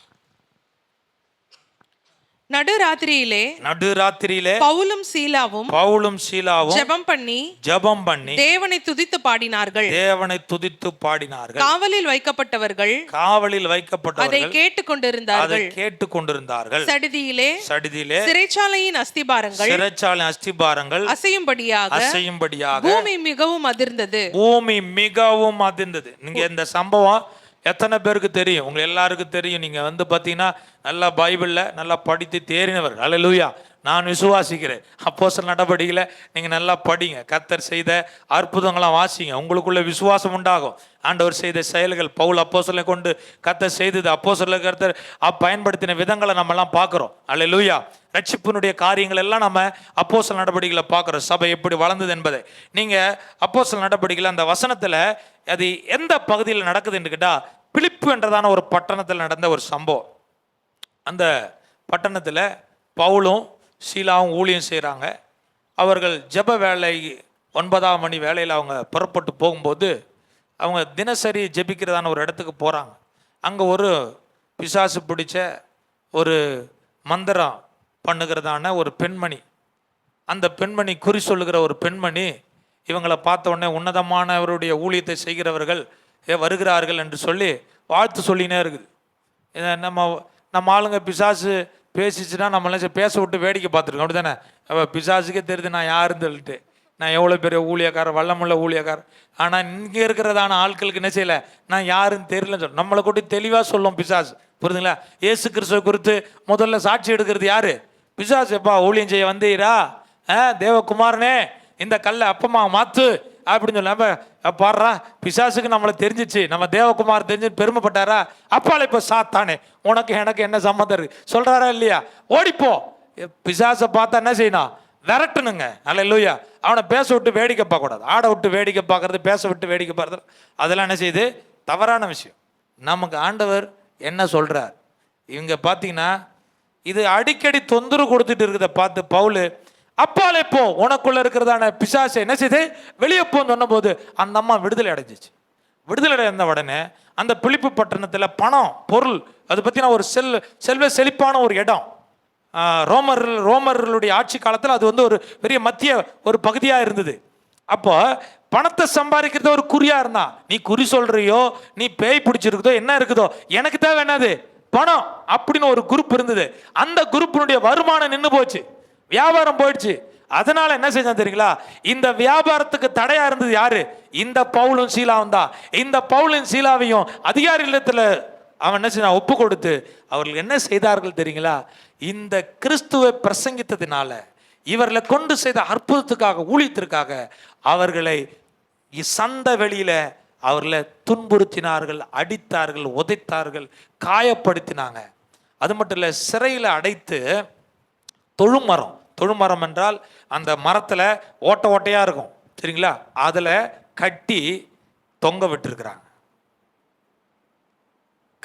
நடுராத்திரியிலே பவுலும் சீலாவும் ஜெபம் பண்ணி தேவனை துதித்து பாடினார்கள். காவலில் வைக்கப்பட்டவர்கள் அதை கேட்டுக்கொண்டிருந்தார்கள். சடிதியிலே சிறைச்சாலையின் அஸ்திபாரங்கள் அசையும்படியாக பூமி மிகவும் அதிர்ந்தது. நீங்க இந்த சம்பவம் எத்தனை பேருக்கு தெரியும்? உங்க எல்லாருக்கும் தெரியும். நீங்க பாத்தீங்கன்னா நல்லா பைபிள்ல நல்லா படித்து தேறினவர். அல்லேலூயா. நான் விசுவாசிக்கிறேன். அப்போஸ்தலர் நடபடிகளை நீங்க நல்லா படிங்க. கர்த்தர் செய்த அற்புதங்களாம் வாசிங்க. உங்களுக்குள்ள விசுவாசம் உண்டாகும். ஆண்டவர் செய்த செயல்கள், பவுல் அப்போஸ்தலனை கொண்டு கர்த்தர் செய்தது, அப்போஸ்தலர் கர்த்தர் பயன்படுத்தின விதங்களை நம்ம எல்லாம் பார்க்கிறோம். அல்லேலூயா. ரட்சிப்பினுடைய காரியங்கள் எல்லாம் நம்ம அப்போஸ்தலர் நடபடிகளை பார்க்கிறோம். சபை எப்படி வளர்ந்தது என்பதை நீங்க அப்போஸ்தலர் நடபடிகளை அந்த வசனத்துல அது எந்த பகுதியில் நடக்குதுன்னு கேட்டா, பிலிப்பு என்றதான ஒரு பட்டணத்தில் நடந்த ஒரு சம்பவம். அந்த பட்டணத்தில் பவுலும் சீலாவும் ஊழியம் செய்கிறாங்க. அவர்கள் ஜெப வேலை 9ஆம் மணி வேலையில் அவங்க புறப்பட்டு போகும்போது அவங்க தினசரி ஜெபிக்கிறதான ஒரு இடத்துக்கு போகிறாங்க. அங்கே ஒரு பிசாசு பிடிச்ச ஒரு மந்திரம் பண்ணுகிறதான ஒரு பெண்மணி, அந்த பெண்மணி குறி சொல்லுகிற ஒரு பெண்மணி இவங்களை பார்த்த உடனே உன்னதமானவருடைய ஊழியத்தை செய்கிறவர்கள் வருகிறார்கள் என்று சொல்லி வாழ்த்து சொல்லினே இருக்குது. நம்ம ஆளுங்க பிசாசு பேசிச்சுன்னா நம்மளாம் பேச விட்டு வேடிக்கை பார்த்துருக்கோம். அப்படி தானே? பிசாசுக்கே தெரியுது நான் யாருன்னு சொல்லிட்டு, நான் எவ்வளோ பெரிய ஊழியக்காரர், வல்லமுள்ள ஊழியக்காரர். ஆனால் இங்கே இருக்கிறதான ஆட்களுக்கு என்ன செய்யலை, நான் யாருன்னு தெரியலன்னு சொல்ல நம்மளை கூட்டி தெளிவாக சொல்லும் பிசாசு. புரியுதுங்களா? இயேசு கிறிஸ்துவை குறித்து முதல்ல சாட்சி எடுக்கிறது யாரு? பிசாசு. எப்பா ஊழியம் செய்ய வந்தீரா? தேவகுமாரனே இந்த கல்லை அப்பமா மாத்து அப்படின்னு சொல்ல பாடுறா. பிசாசுக்கு நம்மளை தெரிஞ்சிச்சு, நம்ம தேவகுமார் தெரிஞ்சு பெருமைப்பட்டாரா? அப்பால இப்போ சாத்தானே உனக்கு எனக்கு என்ன சம்மந்தம் இருக்கு சொல்றாரா இல்லையா? ஓடிப்போ. பிசாசை பார்த்தா என்ன செய்யணும்? விரட்டணுங்க. அல்லேலூயா. அவனை பேச விட்டு வேடிக்கை பார்க்கக்கூடாது. ஆட விட்டு வேடிக்கை பார்க்கறது, பேச விட்டு வேடிக்கை பார்க்கறது, அதெல்லாம் என்ன செய்யுது? தவறான விஷயம். நமக்கு ஆண்டவர் என்ன சொல்றார்? இவங்க பார்த்தீங்கன்னா இது அடிக்கடி தொந்தரவு கொடுத்துட்டு இருக்கிறத பார்த்து பவுல் அப்பாலே போ, உனக்குள்ள இருக்கிறதான பிசாசை என்ன செய்து வெளியே போன்னு சொன்ன போது அந்த அம்மா விடுதலை அடைஞ்சிச்சு. விடுதலை அடைந்த உடனே அந்த பிலிப்பு பட்டணத்தில் பணம், பொருள், அது பற்றின ஒரு செல்வ செழிப்பான ஒரு இடம். ரோமர்களுடைய ஆட்சி காலத்தில் அது ஒரு பெரிய மத்திய ஒரு பகுதியாக இருந்தது. அப்போ பணத்தை சம்பாதிக்கிறது ஒரு குறியா இருந்தா, நீ குறி சொல்றியோ, நீ பேய் பிடிச்சிருக்குதோ, என்ன இருக்குதோ, எனக்கு தேவை என்னது? பணம் அப்படின்னு ஒரு குரூப் இருந்தது. அந்த குரூப்பினுடைய வருமானம் நின்று போச்சு, வியாபாரம் போயிடுச்சு. அதனால என்ன செஞ்சான் தெரியுங்களா? இந்த வியாபாரத்துக்கு தடையா இருந்தது யாரு? இந்த பவுலும் சீலாவும் தான். இந்த பவுலும் சீலாவையும் அதிகாரி இல்லத்துல அவன் என்ன செஞ்சான்? ஒப்பு கொடுத்து அவர்கள் என்ன செய்தார்கள் தெரியுங்களா? இந்த கிறிஸ்துவை பிரசங்கித்ததினால, இவர்களை கொண்டு செய்த அற்புதத்துக்காக, ஊழியத்திற்காக அவர்களை சந்த வெளியில அவர்களை துன்புறுத்தினார்கள், அடித்தார்கள், உதைத்தார்கள், காயப்படுத்தினாங்க. அது மட்டும் இல்லை, சிறையில் அடைத்து தொழுமரம் என்றால் அந்த மரத்தில் ஓட்டையாக இருக்கும் சரிங்களா, அதில் கட்டி தொங்க விட்டுருக்குறாங்க.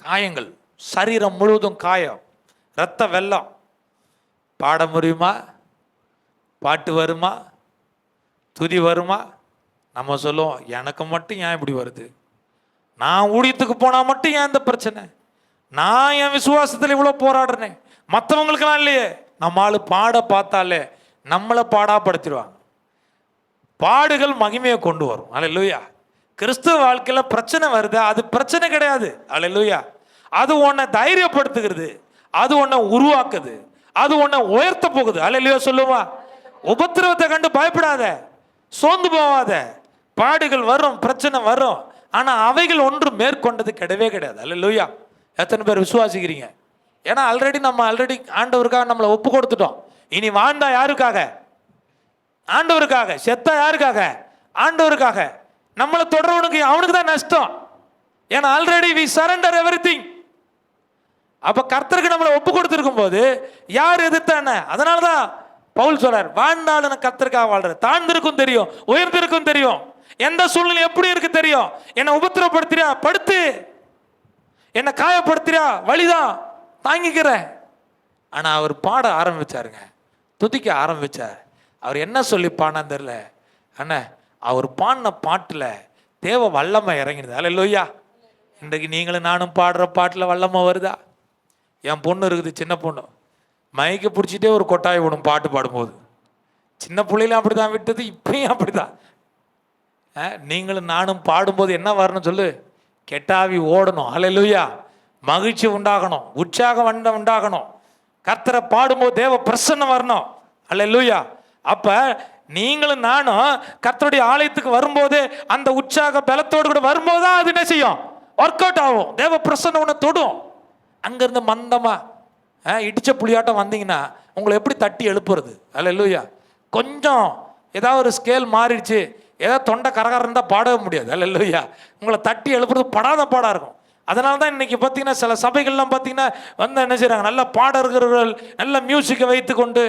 காயங்கள், சரீரம் முழுவதும் காயம், இரத்த வெள்ளம். பாட முடியுமா? பாட்டு வருமா? துதி வருமா? நம்ம சொல்லுவோம், எனக்கு மட்டும் ஏன் இப்படி வருது? நான் ஊழியத்துக்கு போனால் மட்டும் ஏன் இந்த பிரச்சனை? நான் என் விசுவாசத்தில் இவ்வளோ போராடுறேன், மற்றவங்களுக்கெல்லாம் இல்லையே. நம்மளால பாட பார்த்தாலே நம்மளை பாடாப்படுத்திடுவாங்க. பாடுகள் மகிமையை கொண்டு வரும். அல்லேலூயா. கிறிஸ்துவ வாழ்க்கையில் பிரச்சனை வருது, அது பிரச்சனை கிடையாது. அல்லேலூயா. அது உன்னை தைரியப்படுத்துகிறது, அது உன்னை உருவாக்குது, அது உன்னை உயர்த்த போகுது. அல்லேலூயா சொல்லுவா. உபத்திரவத்தை கண்டு பயப்படாத, சோர்ந்து போவாத. பாடுகள் வரும், பிரச்சனை வரும், ஆனால் அவைகள் ஒன்றும் மேற்கொண்டது கிடையவே கிடையாது. அல்லேலூயா. எத்தனை பேர் விசுவாசிக்கிறீங்க? ஏன்னா நம்ம ஆல்ரெடி ஆண்டவருக்காக நம்மளை ஒப்பு கொடுத்துட்டோம். இனி வாழ்ந்தா யாருக்காக? ஆண்டவருக்காக. செத்தா யாருக்காக? ஆண்டவருக்காக. நம்மளை தொடர்வனுக்கு அவனுக்கு தான் நஷ்டம். ஏன்னா ஆல்ரெடி வி சரண்டர் எவ்ரிதிங். அப்ப கர்த்தருக்கு நம்மளை ஒப்பு கொடுத்துருக்கும் போது யார் எதிர்த்தான? அதனாலதான் பவுல் சொல்றார், வாழ்ந்தாலும் கர்த்தருக்காக வாழ்ற. தாழ்ந்திருக்கும் தெரியும், உயர்ந்திருக்கும் தெரியும். எந்த சூழ்நிலை எப்படி இருக்கு தெரியும். என்னை உபத்திரப்படுத்துறியா, படுத்து. என்னை காயப்படுத்துறியா, வழிதான், தாங்கிக்கிறேன். ஆனா அவர் பாட ஆரம்பிச்சாருங்க, துதிக்க ஆரம்பிச்சார். அவர் என்ன சொல்லி பாடினான்னு தெரியல. அண்ணா அவர் பாடின பாட்டுல தேவ வல்லமை இறங்கிடுது. அல்லேலூயா. இன்றைக்கு நீங்களும் நானும் பாடுற பாட்டுல வல்லமை வருதா? என் பொண்ணு இருக்குது, சின்ன பொண்ணு, மைக்க பிடிச்சிட்டே ஒரு கொட்டாய் விடும் பாட்டு பாடும்போது. சின்ன பிள்ளையில அப்படிதான் விட்டது, இப்பயும் அப்படிதான். நீங்களும் நானும் பாடும்போது என்ன வரணும் சொல்லு? கெட்டாவி ஓடணும். அல்லேலூயா. மகிழ்ச்சி உண்டாகணும், உற்சாகம் உண்டாகணும். கர்த்தரை பாடும்போது தேவ பிரசன்னம் வரணும். அல்லேலூயா. அப்ப நீங்களும் நானும் கர்த்தருடைய ஆலயத்துக்கு வரும்போது அந்த உற்சாக பலத்தோடு கூட வரும்போது தான் அது என்ன செய்யும்? ஒர்க் அவுட் ஆகும். தேவ பிரசன்னம் உன்னை தொடும். அங்கிருந்து மந்தமா இடிச்ச புளியாட்டம் வந்தீங்கன்னா உங்களை எப்படி தட்டி எழுப்புறது? அல்லேலூயா. கொஞ்சம் ஏதாவது ஒரு ஸ்கேல் மாறிடுச்சு, ஏதாவது தொண்டை கரகரம் இருந்தால் பாடவே முடியாது. அல்லேலூயா. உங்களை தட்டி எழுப்புறது படாத பாடாக இருக்கும். அதனால தான் இன்னைக்கு பார்த்தீங்கன்னா சில சபைகள்லாம் பார்த்தீங்கன்னா வந்து என்ன செய்கிறாங்க, நல்ல பாடகர்கள் நல்ல மியூசிக்கை வைத்து கொண்டு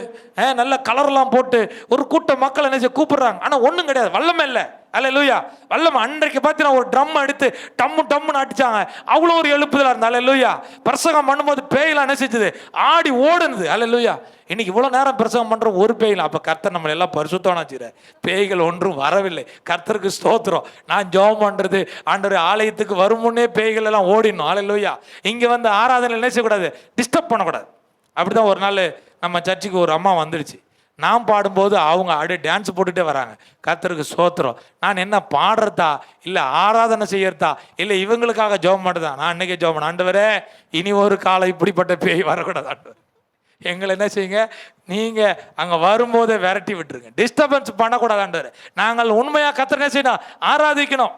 நல்ல கலர்லாம் போட்டு ஒரு கூட்ட மக்கள் என்ன செய்ய கூப்பிடுறாங்க. ஆனால் ஒன்றும் கிடையாது, வல்லமை இல்லை. அல்லேலூயா. வல்லமை அன்றைக்கு பார்த்தீங்கன்னா ஒரு ட்ரம் எடுத்து டம்முன்னு அடிச்சாங்க, அவ்வளோ ஒரு எழுப்புதலாக இருந்தா. அல்லேலூயா. பிரசங்கம் பண்ணும்போது பேயெல்லாம் என்ன செஞ்சது? ஆடி ஓடுனது. அல்லேலூயா. இன்னைக்கு இவ்வளோ நேரம் பிரசங்கம் பண்ணுற ஒரு பேயில். அப்போ கர்த்தர் நம்மளை எல்லாம் பரிசுத்தமான வச்சுக்கிற, பேய்கள் ஒன்றும் வரவில்லை. கர்த்தருக்கு ஸ்தோத்திரம். நான் ஜெபம் பண்ணுறது, ஆண்டவரே ஆலயத்துக்கு வரும் முன்னே பேய்கள் எல்லாம் ஓடிடணும். அல்லேலூயா. இங்கே வந்து ஆராதனை என்ன செய்யக்கூடாது? டிஸ்டர்ப் பண்ணக்கூடாது. அப்படி தான் ஒரு நாள் நம்ம சர்ச்சுக்கு ஒரு அம்மா வந்துடுச்சு. நான் பாடும்போது அவங்க அப்படியே டான்ஸ் போட்டுகிட்டே வராங்க. கர்த்தருக்கு ஸ்தோத்திரம். நான் என்ன பாடுறதா இல்லை ஆராதனை செய்யறதா இல்லை இவங்களுக்காக ஜெபம் பண்ணுறதா? நான் அன்னைக்கே ஜெபம் பண்ண, ஆண்டவரே இனி ஒரு காலம் இப்படிப்பட்ட பேய் வரக்கூடாது ஆண்டவர். எங்களை என்ன செய்யுங்க, நீங்கள் அங்கே வரும்போதே விரட்டி விட்டுருங்க, டிஸ்டர்பன்ஸ் பண்ணக்கூடாது ஆண்டவர். நாங்கள் உண்மையாக கர்த்தரை என்ன செய்யணும்? ஆராதிக்கணும்.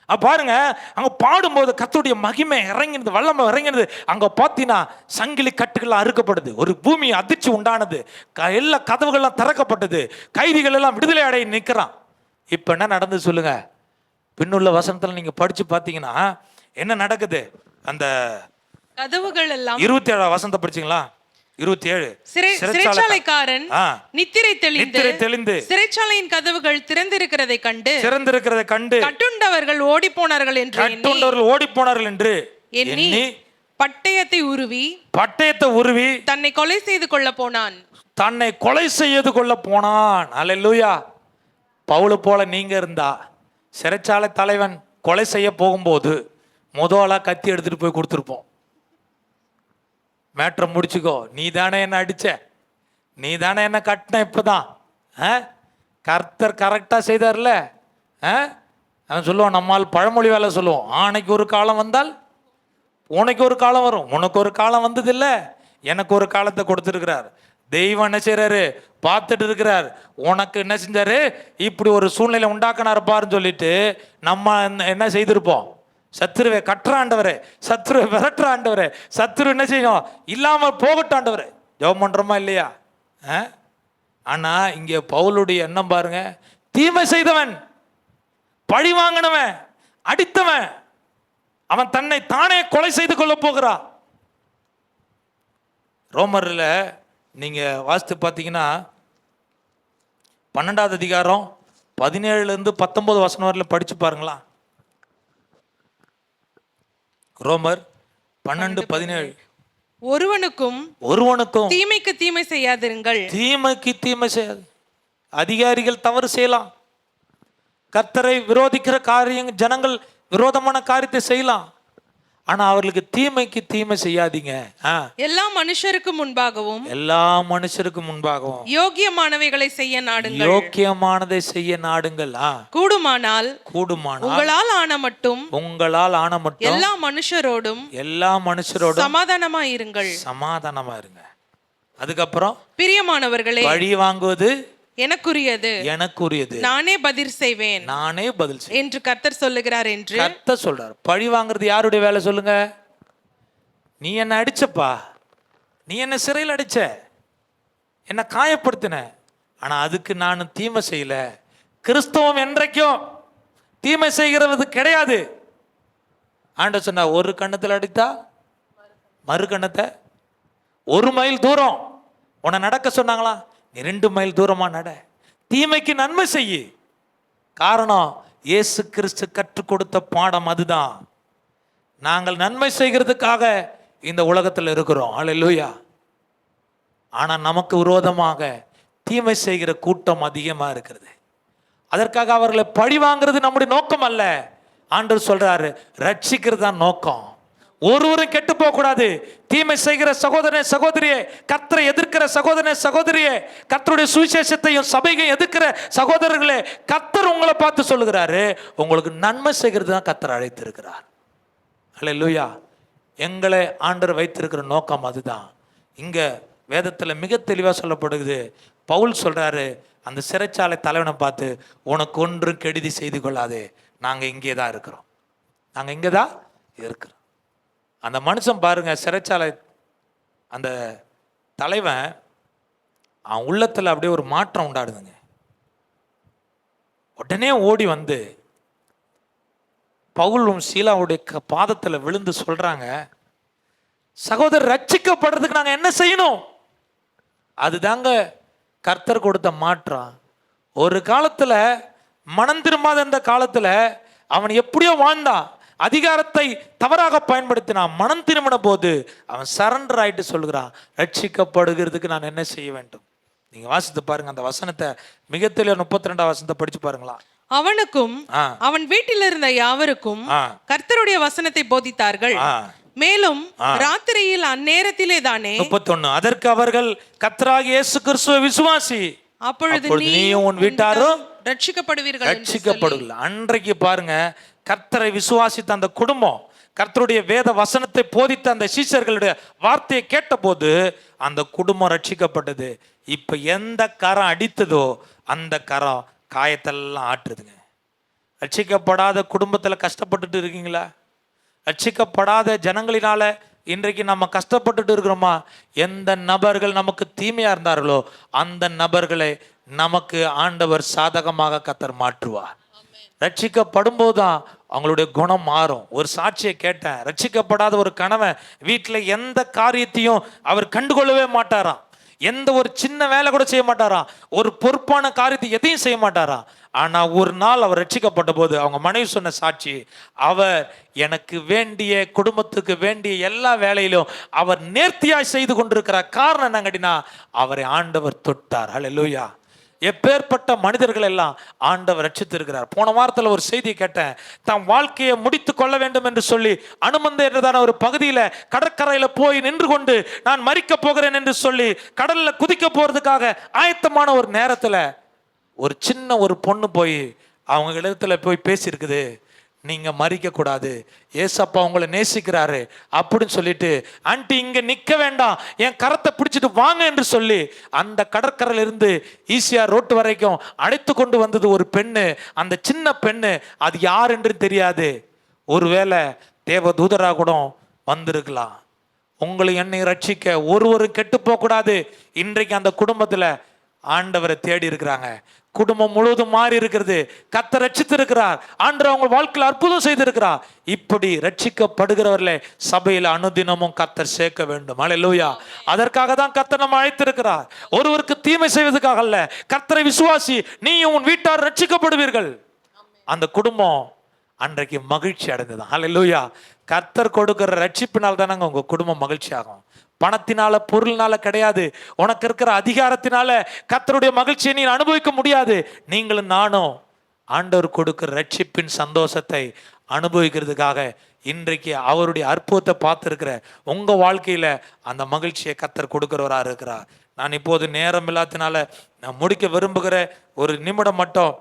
பாருங்க, அங்கே பாடும்போது கர்த்தருடைய மகிமை இறங்கினது, வல்லமை இறங்கினது. அங்கே பார்த்தீங்கன்னா சங்கிலி கட்டுகள்லாம் அறுக்கப்படுது, ஒரு பூமி அதிர்ச்சி உண்டானது, எல்லா கதவுகள்லாம் திறக்கப்பட்டது, கைதிகள் எல்லாம் விடுதலை அடைய நிற்கிறான். இப்போ என்ன நடந்து சொல்லுங்க? பின்னுள்ள வசனத்தில் நீங்கள் படித்து பார்த்தீங்கன்னா என்ன நடக்குது? அந்த கதவுகள் எல்லாம் 27 வசனத்தை படிச்சிங்களா? 27. சிறைச்சாலைக்காரன் நித்திரை தெளிந்து சிறைச்சாலையின் கதவுகள் திறந்திருக்கிறதை கண்டு கட்டுண்டவர்கள் ஓடி போனார்கள் என்று எண்ணி பட்டயத்தை உருவி தன்னை கொலை செய்து கொள்ள போனான். அல்லேலூயா. பவுல் போல நீங்க இருந்தா சிறைச்சாலை தலைவன் கொலை செய்ய போகும்போது முதலா கத்தி எடுத்துட்டு போய் கொடுத்துருப்போம். மேட்ரை முடிச்சுக்கோ, நீ தானே என்ன அடிச்ச, நீ தானே என்ன கட்டின, இப்பதான் கர்த்தர் கரெக்டா செய்தார்ல. அவன் சொல்லுவான், நம்மால் பழமொழி வேலை சொல்லுவோம், ஆணைக்கு ஒரு காலம் வந்தால் உனக்கு ஒரு காலம் வரும். உனக்கு ஒரு காலம் வந்தது இல்லை, எனக்கு ஒரு காலத்தை கொடுத்துருக்கிறார். தெய்வம் என்ன செய்யறாரு? பார்த்துட்டு இருக்கிறார். உனக்கு என்ன செஞ்சாரு? இப்படி ஒரு சூழ்நிலை உண்டாக்கினார் பாருன்னு சொல்லிட்டு நம்ம என்ன செய்திருப்போம்? சத்துருவை கட்டுறாண்டவரே, சத்துருவை விரட்டுறாண்டவரே, சத்துரு என்ன செய்யும்? இல்லாமல் போகட்டாண்டவரே. ஜெபம் பண்றோமா இல்லையா? ஆனா இங்க பவுலுடைய எண்ணம் பாருங்க, தீமை செய்தவன், பழி வாங்கினவன், அடித்தவன், அவன் தன்னை தானே கொலை செய்து கொள்ள போகிறான். ரோமர்ல நீங்க வாசித்து பார்த்தீங்கன்னா 12வது அதிகாரம் 17 to 19 வசனம் வரையில படிச்சு பாருங்களா. ரோமர் 12:17. ஒருவனுக்கும் தீமைக்கு தீமை செய்யாதிருங்கள். தீமைக்கு தீமை செய்யாது. அதிகாரிகள் தவறு செய்யலாம், கர்த்தரை விரோதிக்கிற காரியம், ஜனங்கள் விரோதமான காரியத்தை செய்யலாம், ஆனா அவர்களுக்கு தீமைக்கு தீமை செய்யாதீங்க. எல்லா மனுஷருக்கு முன்பாகவும் யோக்கியமானவைகளை செய்ய நாடுங்கள். யோக்கியமானதை செய்ய நாடுங்கள். கூடுமானால் உங்களால் ஆன மட்டும் எல்லா மனுஷரோடும் சமாதானமா இருங்க. அதுக்கப்புறம் பிரியமானவர்களே, பழி வாங்குவது எனக்குரியது, நானே பதில் செய்வேன் என்று கர்த்தர் சொல்லுகிறார் என்று கர்த்தர் சொல்றார். பழி வாங்குறது யாருடைய வேலை சொல்லுங்க? நீ என்ன அடிச்சப்பா, நீ என்ன சிறையில் அடிச்ச, என்ன காயப்படுத்தின, ஆனா அதுக்கு நான் தீமை செய்யல. கிறிஸ்தவம் என்றைக்கும் தீமை செய்கிறது கிடையாது. ஆண்டவர் சொன்னா, ஒரு கண்ணத்தில் அடித்தா மறு கண்ணத்தை 1 மைல் தூரம் உன்னை நடக்க சொன்னாங்களா, நீ 2 மைல் தூரமா நட. தீமைக்கு நன்மை செய்யு. காரணம் இயேசு கிறிஸ்து கற்றுக் கொடுத்த பாடம் அதுதான். நாங்கள் நன்மை செய்கிறதுக்காக இந்த உலகத்தில் இருக்கிறோம். அல்லேலூயா. ஆனால் நமக்கு விரோதமாக தீமை செய்கிற கூட்டம் அதிகமாக இருக்கிறது. அதற்காக அவர்களை பழி வாங்குறது நம்முடைய நோக்கம் அல்ல. ஆண்டவர் சொல்றாரு, ரட்சிக்கிறது தான் நோக்கம். ஒருவரும் கெட்டு போக கூடாது. தீமை செய்கிற சகோதரனே சகோதரியே, கர்த்தரை எதிர்க்கிற சகோதரனே சகோதரியே, கர்த்தருடைய சுவிசேஷத்தையும் சபையையும் எதிர்க்கிற சகோதரர்களே, கர்த்தர் உங்களை பார்த்து சொல்லுகிறாரு, உங்களுக்கு நன்மை செய்கிறது தான் கர்த்தர் அழைத்திருக்கிறார். அல்லேலூயா. எங்களை ஆண்டவர் வைத்திருக்கிற நோக்கம் அதுதான். இங்க வேதத்தில் மிக தெளிவாக சொல்லப்படுகிறது. பவுல் சொல்றாரு அந்த சிறைச்சாலை தலைவனை பார்த்து, உனக்கு ஒன்றும் கெடுதி செய்து கொள்ளாதே, நாங்கள் இங்கே தான் இருக்கிறோம், நாங்கள் இங்கே தான் இருக்கிறோம். அந்த மனுஷன் பாருங்க, சிறைச்சாலை அந்த தலைவன் அவன் உள்ளத்தில் அப்படியே ஒரு மாற்றம் உண்டாடுதுங்க. உடனே ஓடி வந்து பவுலும் சீலாவுடைய பாதத்தில் விழுந்து சொல்றாங்க, சகோதரர் ரட்சிக்கப்படுறதுக்கு நாங்கள் என்ன செய்யணும்? அதுதாங்க கர்த்தர் கொடுத்த மாற்றம். ஒரு காலத்தில் மனம் திரும்பாத அந்த காலத்தில் அவன் எப்படியோ வாழ்ந்தான், அதிகாரத்தை தவறாக பயன்படுத்தினான். மனம் திரும்பின போது அவன் சரண்டர் ஆயிட்டு சொல்கிறான், ரட்சிக்கப்படுகிறதுக்கு நான் என்ன செய்ய வேண்டும்? நீங்க வாசித்து பாருங்க அந்த வசனத்தை, மிக தெளிவா 32 வசனத்தை படிச்சு பாருங்களா. அவனுக்கும் அவன் வீட்டில் இருந்த யாவருக்கும் கர்த்தருடைய வசனத்தை போதித்தார்கள். மேலும் ராத்திரியில் அந்நேரத்திலே தானே 31, அதற்கு அவர்கள் கர்த்தராகிய இயேசு கிறிஸ்துவை விசுவாசி, அப்பொழுது நீயும் உன் வீட்டாரும் ரட்சிக்கப்படுவீர்கள். ரட்சிக்கப்படுவீர்கள். அன்றைக்கு பாருங்க, கர்த்தரை விசுவாசித்த அந்த குடும்பம், கர்த்தருடைய வேத வசனத்தை போதித்த அந்த சீஷர்களுடைய வார்த்தையை கேட்ட போது அந்த குடும்பம் ரட்சிக்கப்பட்டது. இப்ப எந்த கரம் அடித்ததோ அந்த கரம் காயத்தெல்லாம் ஆட்டுதுங்க. ரட்சிக்கப்படாத குடும்பத்தில் கஷ்டப்பட்டுட்டு இருக்கீங்களா? ரட்சிக்கப்படாத ஜனங்களினால இன்றைக்கு நம்ம கஷ்டப்பட்டுட்டு இருக்கிறோமா? எந்த நபர்கள் நமக்கு தீமையா இருந்தார்களோ அந்த நபர்களை நமக்கு ஆண்டவர் சாதகமாக கர்த்தர் மாற்றுவார். ரட்சிக்கப்படும் போதுதான் அவங்களுடைய குணம் மாறும். ஒரு சாட்சியை கேட்டேன், ரட்சிக்கப்படாத ஒரு கணவன் வீட்டில் எந்த காரியத்தையும் அவர் கண்டுகொள்ளவே மாட்டாராம், எந்த ஒரு சின்ன வேலை கூட செய்ய மாட்டாராம், ஒரு பொறுப்பான காரியத்தை எதையும் செய்ய மாட்டாராம். ஆனா ஒரு நாள் அவர் ரட்சிக்கப்பட்ட போது அவங்க மனைவி சொன்ன சாட்சி, அவர் எனக்கு வேண்டிய குடும்பத்துக்கு வேண்டிய எல்லா வேலையிலும் அவர் நேர்த்தியாய் செய்து கொண்டிருக்கிறார். காரணம் என்னங்கடினா அவரை ஆண்டவர் தொட்டார். ஹல்லேலூயா. எப்பேற்பட்ட மனிதர்கள் எல்லாம் ஆண்டவர் ரட்சித்திருக்கிறார். போன வாரத்தில் ஒரு செய்தி கேட்டேன், தம் வாழ்க்கையை முடித்து கொள்ள வேண்டும் என்று சொல்லி அனுமந்த என்றதான ஒரு பகுதியில் கடற்கரையில் போய் நின்று கொண்டு நான் மரிக்க போகிறேன் என்று சொல்லி கடலில் குதிக்க போறதுக்காக ஆயத்தமான ஒரு நேரத்தில் ஒரு சின்ன ஒரு பொண்ணு போய் அவங்க இடத்துல போய் பேசியிருக்குது, நீங்க மறிக்க கூடாது, ஏசப்பா உங்களை நேசிக்கிறாரு அப்படின்னு சொல்லிட்டு, ஆண்டி இங்க நிக்க வேண்டாம், என் கரத்தை பிடிச்சிட்டு வாங்க என்று சொல்லி அந்த கடற்கரையில இருந்து ஈசிஆர் ரோட்டு வரைக்கும் அழைத்து கொண்டு வந்தது ஒரு பெண்ணு. அந்த சின்ன பெண்ணு அது யார் என்று தெரியாது, ஒருவேளை தேவ தூதரா கூட வந்திருக்கலாம். உங்களை என்னை ரட்சிக்க ஒருவரும் கெட்டு போக கூடாது. இன்றைக்கு அந்த குடும்பத்துல ஆண்டவரை தேடி இருக்கிறாங்க, குடும்பம் முழுவதும் மாறி இருக்கிறது, கர்த்தர் ரட்சித்து இருக்கிறார், ஆண்டவர் அவங்க வாழ்க்கையில் அற்புதம் செய்திருக்கிறார். இப்படி ரட்சிக்கப்படுகிறவர்களே சபையில் அனுதினமும் கர்த்தர் சேர்க்க வேண்டும். அல்லேலூயா. அதற்காக தான் கர்த்தர் நம்ம அழைத்திருக்கிறார். ஒருவருக்கு தீமை செய்வதற்காக அல்ல. கர்த்தரை விசுவாசி, நீயும் உன் வீட்டார் ரட்சிக்கப்படுவீர்கள். அந்த குடும்பம் அன்றைக்கு மகிழ்ச்சி அடைந்தது. அல்லேலூயா. கர்த்தர் கொடுக்கிற ரட்சிப்பினால் தானங்க உங்க குடும்பம் மகிழ்ச்சி ஆகும். பணத்தினால பொருள்னால கிடையாது. உனக்கு இருக்கிற அதிகாரத்தினால கர்த்தருடைய மகிழ்ச்சியை நீ அனுபவிக்க முடியாது. நீங்களும் நானும் ஆண்டவர் கொடுக்கிற ரட்சிப்பின் சந்தோஷத்தை அனுபவிக்கிறதுக்காக இன்றைக்கு அவருடைய அற்புதத்தை பார்த்துருக்கிற உங்க வாழ்க்கையில அந்த மகிழ்ச்சியை கர்த்தர் கொடுக்கிறவரா இருக்கிறார். நான் இப்போது நேரம் இல்லாதனால நான் முடிக்க விரும்புகிற ஒரு நிமிடம் மட்டும்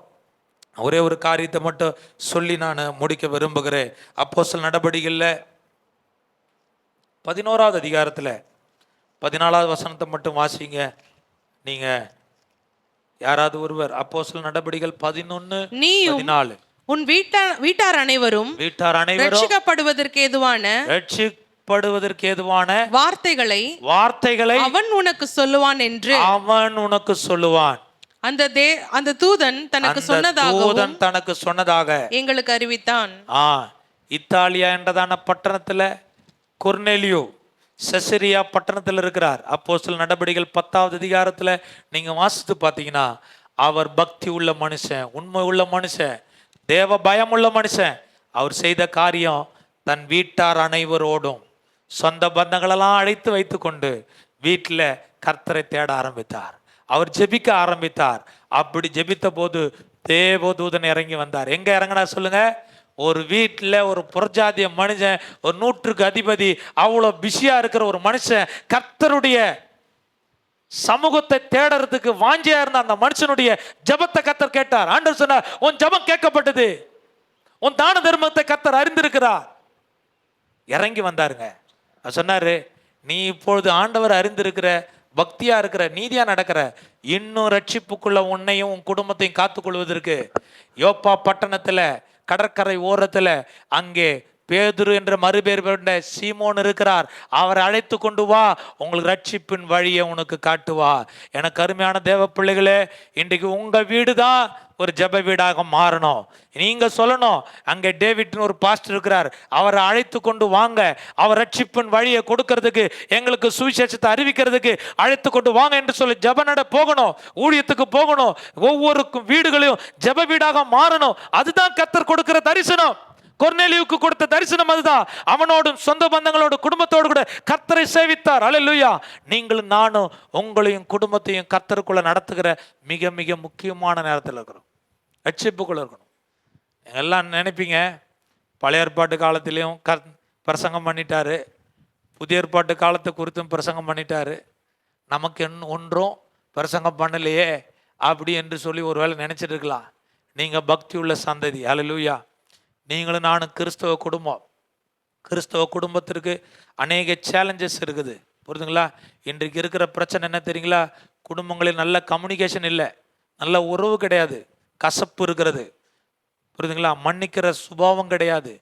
ஒரே ஒரு காரியத்தை மட்டும் சொல்லி நான் முடிக்க விரும்புகிறேன். அப்போஸ்தலர் நடபடிகளில் 11வது அதிகாரத்தில் 14வது வசனத்தை மட்டும் வாசிங்க. நீங்க யாராவது ஒருவர், அப்போஸ்தலர் நடபடிகள் 11:14, உன் வீட்டார் அனைவரும் ரட்சிக்கப்படுவதற்கு ஏதுவான வார்த்தைகளை அவன் உனக்கு சொல்லுவான் என்று அவன் உனக்கு சொல்லுவான். அந்த தூதன் தனக்கு சொன்னதாக எங்களுக்கு அறிவித்தான். இத்தாலியா என்றதான பட்டணத்துல கொர்நேலியோ செசரியா பட்டணத்தில் இருக்கிறார். அப்போஸ்தலர் நடபடிகள் 10வது அதிகாரத்துல நீங்க வாசித்து பார்த்தீங்கன்னா அவர் பக்தி உள்ள மனுஷன், உண்மை உள்ள மனுஷன், தேவ பயம் உள்ள மனுஷன். அவர் செய்த காரியம், தன் வீட்டார் அனைவரோடும் சொந்த பந்தங்களெல்லாம் அழைத்து வைத்து கொண்டு வீட்டில் கர்த்தரை தேட ஆரம்பித்தார். அவர் ஜெபிக்க ஆரம்பித்தார். அப்படி ஜெபித்த போது தேவதூதன் இறங்கி வந்தார். எங்க இறங்கினா சொல்லுங்க? ஒரு வீட்டில் ஒரு புறஜாதிய மனுஷன், ஒரு 100க்கு அதிபதி, அவ்வளோ பிஸியா இருக்கிற ஒரு மனுஷன் கர்த்தருடைய சமூகத்தை தேடுறதுக்கு வாஞ்சியா இருந்த அந்த மனுஷனுடைய ஜெபத்தை கர்த்தர் கேட்டார். ஆண்டவர் சொன்னார், உன் ஜெபம் கேட்கப்பட்டது, உன் தான தர்மத்தை கர்த்தர் அறிந்திருக்கிறார். இறங்கி வந்தாருங்க. சொன்னாரு, நீ இப்பொழுது ஆண்டவர் அறிந்திருக்கிற, பக்தியா இருக்கிற, நீதியா நடக்கிற, இன்னும் ரட்சிப்புக்குள்ள உன்னையும் உன் குடும்பத்தையும் காத்துக்கொள்வதற்கு யோப்பா பட்டணத்துல கடற்கரை ஓரத்துல அங்கே பேதுரு என்ற மறுபேர் கொண்ட சீமோன் இருக்கிறார். அவரை அழைத்து கொண்டு வா, உங்களுக்கு ரட்சிப்பின் வழியை உனக்கு காட்டுவா. எனக்கு அருமையான தேவ பிள்ளைகளே, இன்றைக்கு உங்க வீடு தான் ஒரு ஜெப வீடாக மாறணும். நீங்க சொல்லணும், அங்கே டேவிட்னு ஒரு பாஸ்டர் இருக்கிறார், அவரை அழைத்து கொண்டு வாங்க, அவர் ரட்சிப்பின் வழியை கொடுக்கறதுக்கு, எங்களுக்கு சுவிசேஷத்தை அறிவிக்கிறதுக்கு அழைத்து கொண்டு வாங்க என்று சொல்லி ஜெப நட போகணும், ஊழியத்துக்கு போகணும், ஒவ்வொரு வீடுகளையும் ஜெப வீடாக மாறணும். அதுதான் கர்த்தர் கொடுக்கிற தரிசனம். கொர்நேலியுவுக்கு கொடுத்த தரிசனம் அதுதான். அவனோடும் சொந்த பந்தங்களோடு குடும்பத்தோடு கூட கர்த்தரை சேவித்தார். அல்லேலூயா. நீங்களும் நானும் உங்களையும் குடும்பத்தையும் கர்த்தருக்குள்ள நடத்துகிற மிக மிக முக்கியமான நேரத்தில் இருக்கிறோம். ரட்சிப்புக்குள்ள இருக்கணும். எல்லாம் நினைப்பீங்க, பழைய ஏற்பாட்டு காலத்திலையும் பிரசங்கம் பண்ணிட்டாரு, புதிய ஏற்பாட்டு காலத்தை குறித்தும் பிரசங்கம் பண்ணிட்டாரு, நமக்கு ஒன்றும் பிரசங்கம் பண்ணலையே அப்படி என்று சொல்லி ஒருவேளை நினைச்சிட்டு இருக்கலாம். நீங்க பக்தி உள்ள சந்ததி. அல்லேலூயா. நீங்களும் நானும் கிறிஸ்தவ குடும்பம். கிறிஸ்தவ குடும்பத்திற்கு அநேக சேலஞ்சஸ் இருக்குது, புரியுதுங்களா? இன்றைக்கு இருக்கிற பிரச்சனை என்ன தெரியுங்களா? குடும்பங்களில் நல்ல கம்யூனிகேஷன் இல்லை, நல்ல உறவு கிடையாது, கசப்பு இருக்கிறது, புரியுதுங்களா? மன்னிக்கிற சுபாவம் கிடையாது,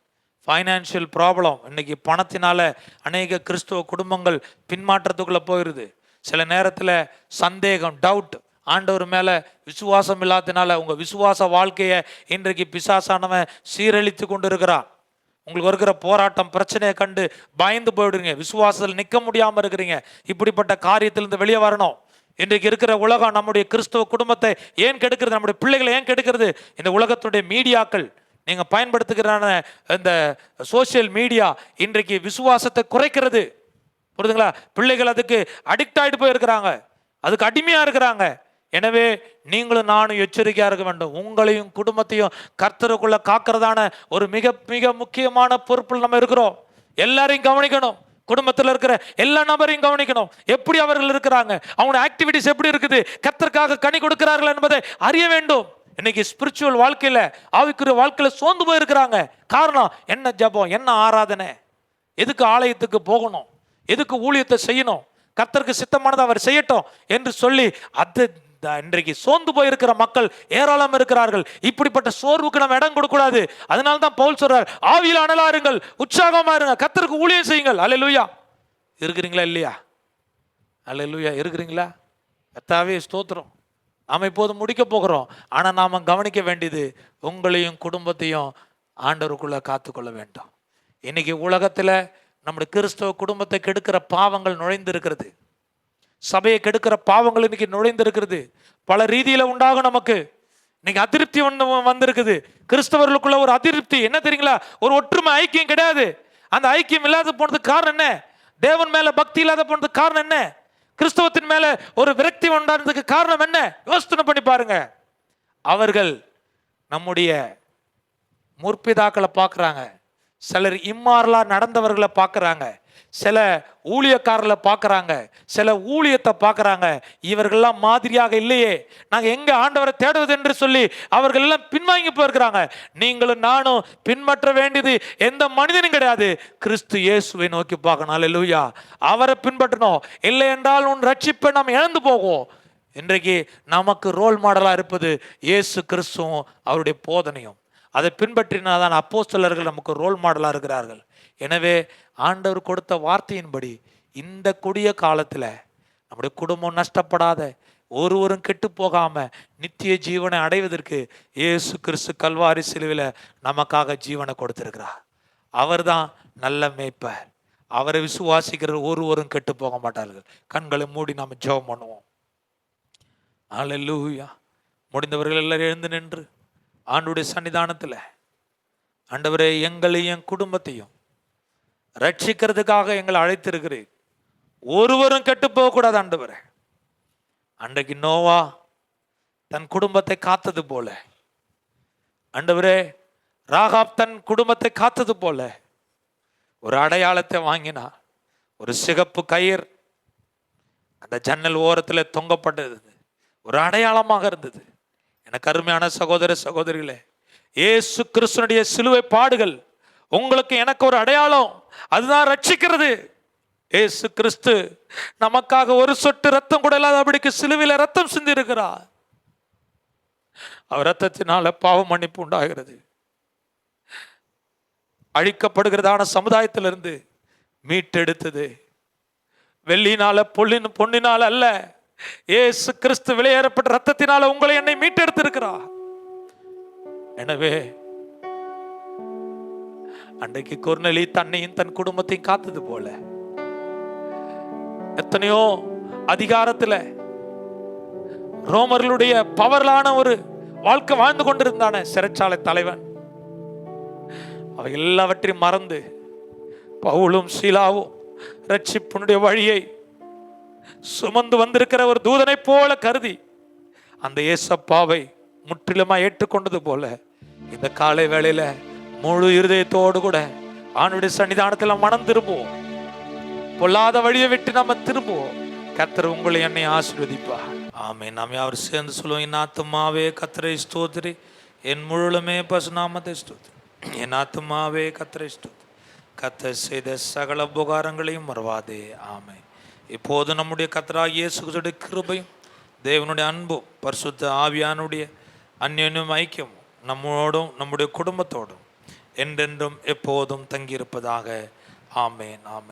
ஃபைனான்சியல் ப்ராப்ளம். இன்னைக்கு பணத்தினால அநேக கிறிஸ்தவ குடும்பங்கள் பின்மாற்றத்துக்குள்ளே போயிடுது. சில நேரத்தில் சந்தேகம், டவுட், ஆண்டவர் மேலே விசுவாசம் இல்லாதனால உங்கள் விசுவாச வாழ்க்கையை இன்றைக்கு பிசாசானவன் சீரழித்து கொண்டு இருக்கிறான். உங்களுக்கு இருக்கிற போராட்டம், பிரச்சனையை கண்டு பயந்து போயிடுறீங்க, விசுவாசத்தில் நிற்க முடியாமல் இருக்கிறீங்க. இப்படிப்பட்ட காரியத்திலிருந்து வெளியே வரணும். இன்றைக்கு இருக்கிற உலகம் நம்முடைய கிறிஸ்தவ குடும்பத்தை ஏன் கெடுக்கிறது, நம்முடைய பிள்ளைகளை ஏன் கெடுக்கிறது? இந்த உலகத்துடைய மீடியாக்கள், நீங்கள் பயன்படுத்துகிறான இந்த சோசியல் மீடியா இன்றைக்கு விசுவாசத்தை குறைக்கிறது, புரியுதுங்களா? பிள்ளைகள் அதுக்கு அடிக்ட் ஆகிட்டு போயிருக்கிறாங்க, அதுக்கு அடிமையாக இருக்கிறாங்க. எனவே நீங்களும் நானும் எச்சரிக்கையாக இருக்க வேண்டும். உங்களையும் குடும்பத்தையும் கர்த்தருக்குள்ள காக்கிறதான ஒரு மிக மிக முக்கியமான பொறுப்பில் நம்ம இருக்கிறோம். எல்லாரையும் கவனிக்கணும், குடும்பத்தில் இருக்கிற எல்லா நபரையும் கவனிக்கணும். எப்படி அவர்கள் இருக்கிறாங்க, அவங்களோட ஆக்டிவிட்டிஸ் எப்படி இருக்குது, கர்த்தருக்காக கனி கொடுக்கிறார்கள் என்பதை அறிய வேண்டும். இன்னைக்கு ஸ்பிரிச்சுவல் வாழ்க்கையில, ஆவிக்குரிய வாழ்க்கையில சோர்ந்து போயிருக்கிறாங்க. காரணம் என்ன? ஜெபம், என்ன ஆராதனை, எதுக்கு ஆலயத்துக்கு போகணும், எதுக்கு ஊழியத்தை செய்யணும், கர்த்தருக்கு சித்தமானதை அவர் செய்யட்டும் என்று சொல்லி அது இன்றைக்கு சோர்ந்து போயிருக்கிற மக்கள் ஏராளம் இருக்கிறார்கள். இப்படிப்பட்ட சோர்வுக்கு நம்ம இடம் கொடுக்கூடாது. அதனால தான் பவுல் சொல்றார், ஆவியில் அனலாருங்கள், உற்சாகமா இருங்க, கர்த்தருக்கு ஊழியம் செய்யுங்கள். அல்லேலூயா. இருக்கிறீங்களா இல்லையா? அல்லேலூயா. இருக்கிறீங்களா? கர்த்தாவே ஸ்தோத்திரம். நாம இப்போது முடிக்க போகிறோம். ஆனால் நாம கவனிக்க வேண்டியது, உங்களையும் குடும்பத்தையும் ஆண்டவருக்குள்ள காத்துக்கொள்ள வேண்டும். இன்னைக்கு உலகத்தில் நம்முடைய கிறிஸ்தவ குடும்பத்தை கெடுக்கிற பாவங்கள் நுழைந்து இருக்கிறது, சபையை கெடுக்கிற பாவங்கள் இன்னைக்கு நுழைந்து இருக்கிறது. பல ரீதியில உண்டாகும். நமக்கு இன்னைக்கு அதிருப்தி ஒன்று வந்திருக்குது. கிறிஸ்தவர்களுக்குள்ள ஒரு அதிருப்தி என்ன தெரியுங்களா? ஒரு ஒற்றுமை, ஐக்கியம் கிடையாது. அந்த ஐக்கியம் இல்லாத போனதுக்கு காரணம் என்ன? தேவன் மேல பக்தி இல்லாத போனதுக்கு காரணம் என்ன? கிறிஸ்தவத்தின் மேல ஒரு விரக்தி உண்டானதுக்கு காரணம் என்ன? யோசனை பண்ணி பாருங்க. அவர்கள் நம்முடைய முற்பிதாக்களை பார்க்குறாங்க, சிலர் இம்மாறலா நடந்தவர்களை பார்க்குறாங்க, சில ஊழியக்காரர்களை பார்க்குறாங்க, சில ஊழியத்தை பார்க்குறாங்க. இவர்கள்லாம் மாதிரியாக இல்லையே, நாங்கள் எங்கே ஆண்டவரை தேடுவது என்று சொல்லி அவர்கள் எல்லாம் பின்வாங்கி போயிருக்கிறாங்க. நீங்களும் நானும் பின்பற்ற வேண்டியது எந்த மனிதனும் கிடையாது, கிறிஸ்து இயேசுவை நோக்கி பார்க்கணும். அல்லேலூயா. அவரை பின்பற்றணும். இல்லை என்றால் உன் ரட்சிப்பை நாம் இழந்து போகும். இன்றைக்கு நமக்கு ரோல் மாடலாக இருப்பது இயேசு கிறிஸ்துவும் அவருடைய போதனையும். அதை பின்பற்றினாதான் அப்போஸ்தலர்கள் நமக்கு ரோல் மாடலாக இருக்கிறார்கள். எனவே ஆண்டவர் கொடுத்த வார்த்தையின்படி இந்த கொடிய காலத்தில் நம்முடைய குடும்பம் நஷ்டப்படாத, ஒருவரும் கெட்டு போகாம நித்திய ஜீவனை அடைவதற்கு இயேசு கிறிஸ்து கல்வாரி சிலுவையில் நமக்காக ஜீவனை கொடுத்திருக்கிறார். அவர் தான் நல்ல மேய்ப்பர். அவரை விசுவாசிக்கிற ஒருவரும் கெட்டு போக மாட்டார்கள். கண்களை மூடி நாம் ஜெபம் பண்ணுவோம். அல்லேலூயா. முடிந்தவர்கள் எல்லாரும் எழுந்து நின்று ஆண்டவருடைய சன்னிதானத்தில், ஆண்டவரே எங்களையும் என் குடும்பத்தையும் ரட்சிக்கிறதுக்காக எங்களை அழைத்திருக்கிறேன். ஒருவரும் கெட்டு போகக்கூடாது ஆண்டவரே. அன்றைக்கு நோவா தன் குடும்பத்தை காத்தது போல, ஆண்டவரே ராகாப் தன் குடும்பத்தை காத்தது போல ஒரு அடையாளத்தை வாங்கினா. ஒரு சிகப்பு கயிறு அந்த ஜன்னல் ஓரத்தில் தொங்கப்பட்டது, ஒரு அடையாளமாக இருந்தது. எனக்கு அருமையான சகோதர சகோதரிகளே, இயேசு கிறிஸ்துனுடைய சிலுவை பாடுகள் உங்களுக்கு எனக்கு ஒரு அடையாளம். அதுதான் ரட்சிக்கிறது. இயேசு கிறிஸ்து நமக்காக ஒரு சொட்டு ரத்தம் கூட இல்லாதபடிக்கு சிலுவையில் ரத்தம் சிந்தி இருக்கிறார். அவர் ரத்தத்தினால பாவ மன்னிப்பு உண்டாகிறது. அழிக்கப்படுகிறதான சமுதாயத்திலிருந்து மீட்டெடுத்தது வெள்ளினால பொன்னினால அல்ல, இயேசு கிறிஸ்து வெளியேறப்பட்ட ரத்தத்தினால உங்களை என்னை மீட்டெடுத்திருக்கிறார். எனவே அன்றைக்கு கொர்நேலி தன்னையும் தன் குடும்பத்தையும் காத்தது போல, எத்தனையோ அதிகாரத்துல ரோமர்களுடைய பவர்லான ஒரு வாழ்க்கை வாழ்ந்து கொண்டிருந்தான சிறைச்சாலை தலைவன், அவை எல்லாவற்றையும் மறந்து பவுலும் சீலாவும் ரட்சிப்புடைய வழியை சுமந்து வந்திருக்கிற ஒரு தூதனை போல கருதி அந்த ஏசப்பாவை முற்றிலுமா ஏற்றுக்கொண்டது போல, இந்த காலை வேளையில முழு இருதயத்தோடு கூட ஆண்டவருடைய சன்னிதானத்தில் மனம் திரும்புவோம். பொல்லாத வழியை விட்டு நம்ம திரும்புவோம். கர்த்தர் உங்களை என்னை ஆசீர்வதிப்பார். ஆமென். நாம் யாரும் சேர்ந்து சொல்லுவோம், என் ஆத்துமாவே கர்த்தரை ஸ்தோத்திரி, என் முழுமே பசுநாமத்தை ஸ்தோத்திரி. என் ஆத்துமாவே கர்த்தரை ஸ்தோத்திரி, கர்த்தர் செய்த சகல உபகாரங்களையும் மறவாதே. ஆமென். இப்போது நம்முடைய கர்த்தராகிய இயேசு கிறிஸ்துவின் கிருபையும் தேவனுடைய அன்பும் பரிசுத்த ஆவியானுடைய அந்யோன்யம் ஐக்கியமும் நம்மோடும் நம்முடைய குடும்பத்தோடும் என்றென்றும் எப்போதும் தங்கியிருப்பதாக. ஆமென். ஆமென்.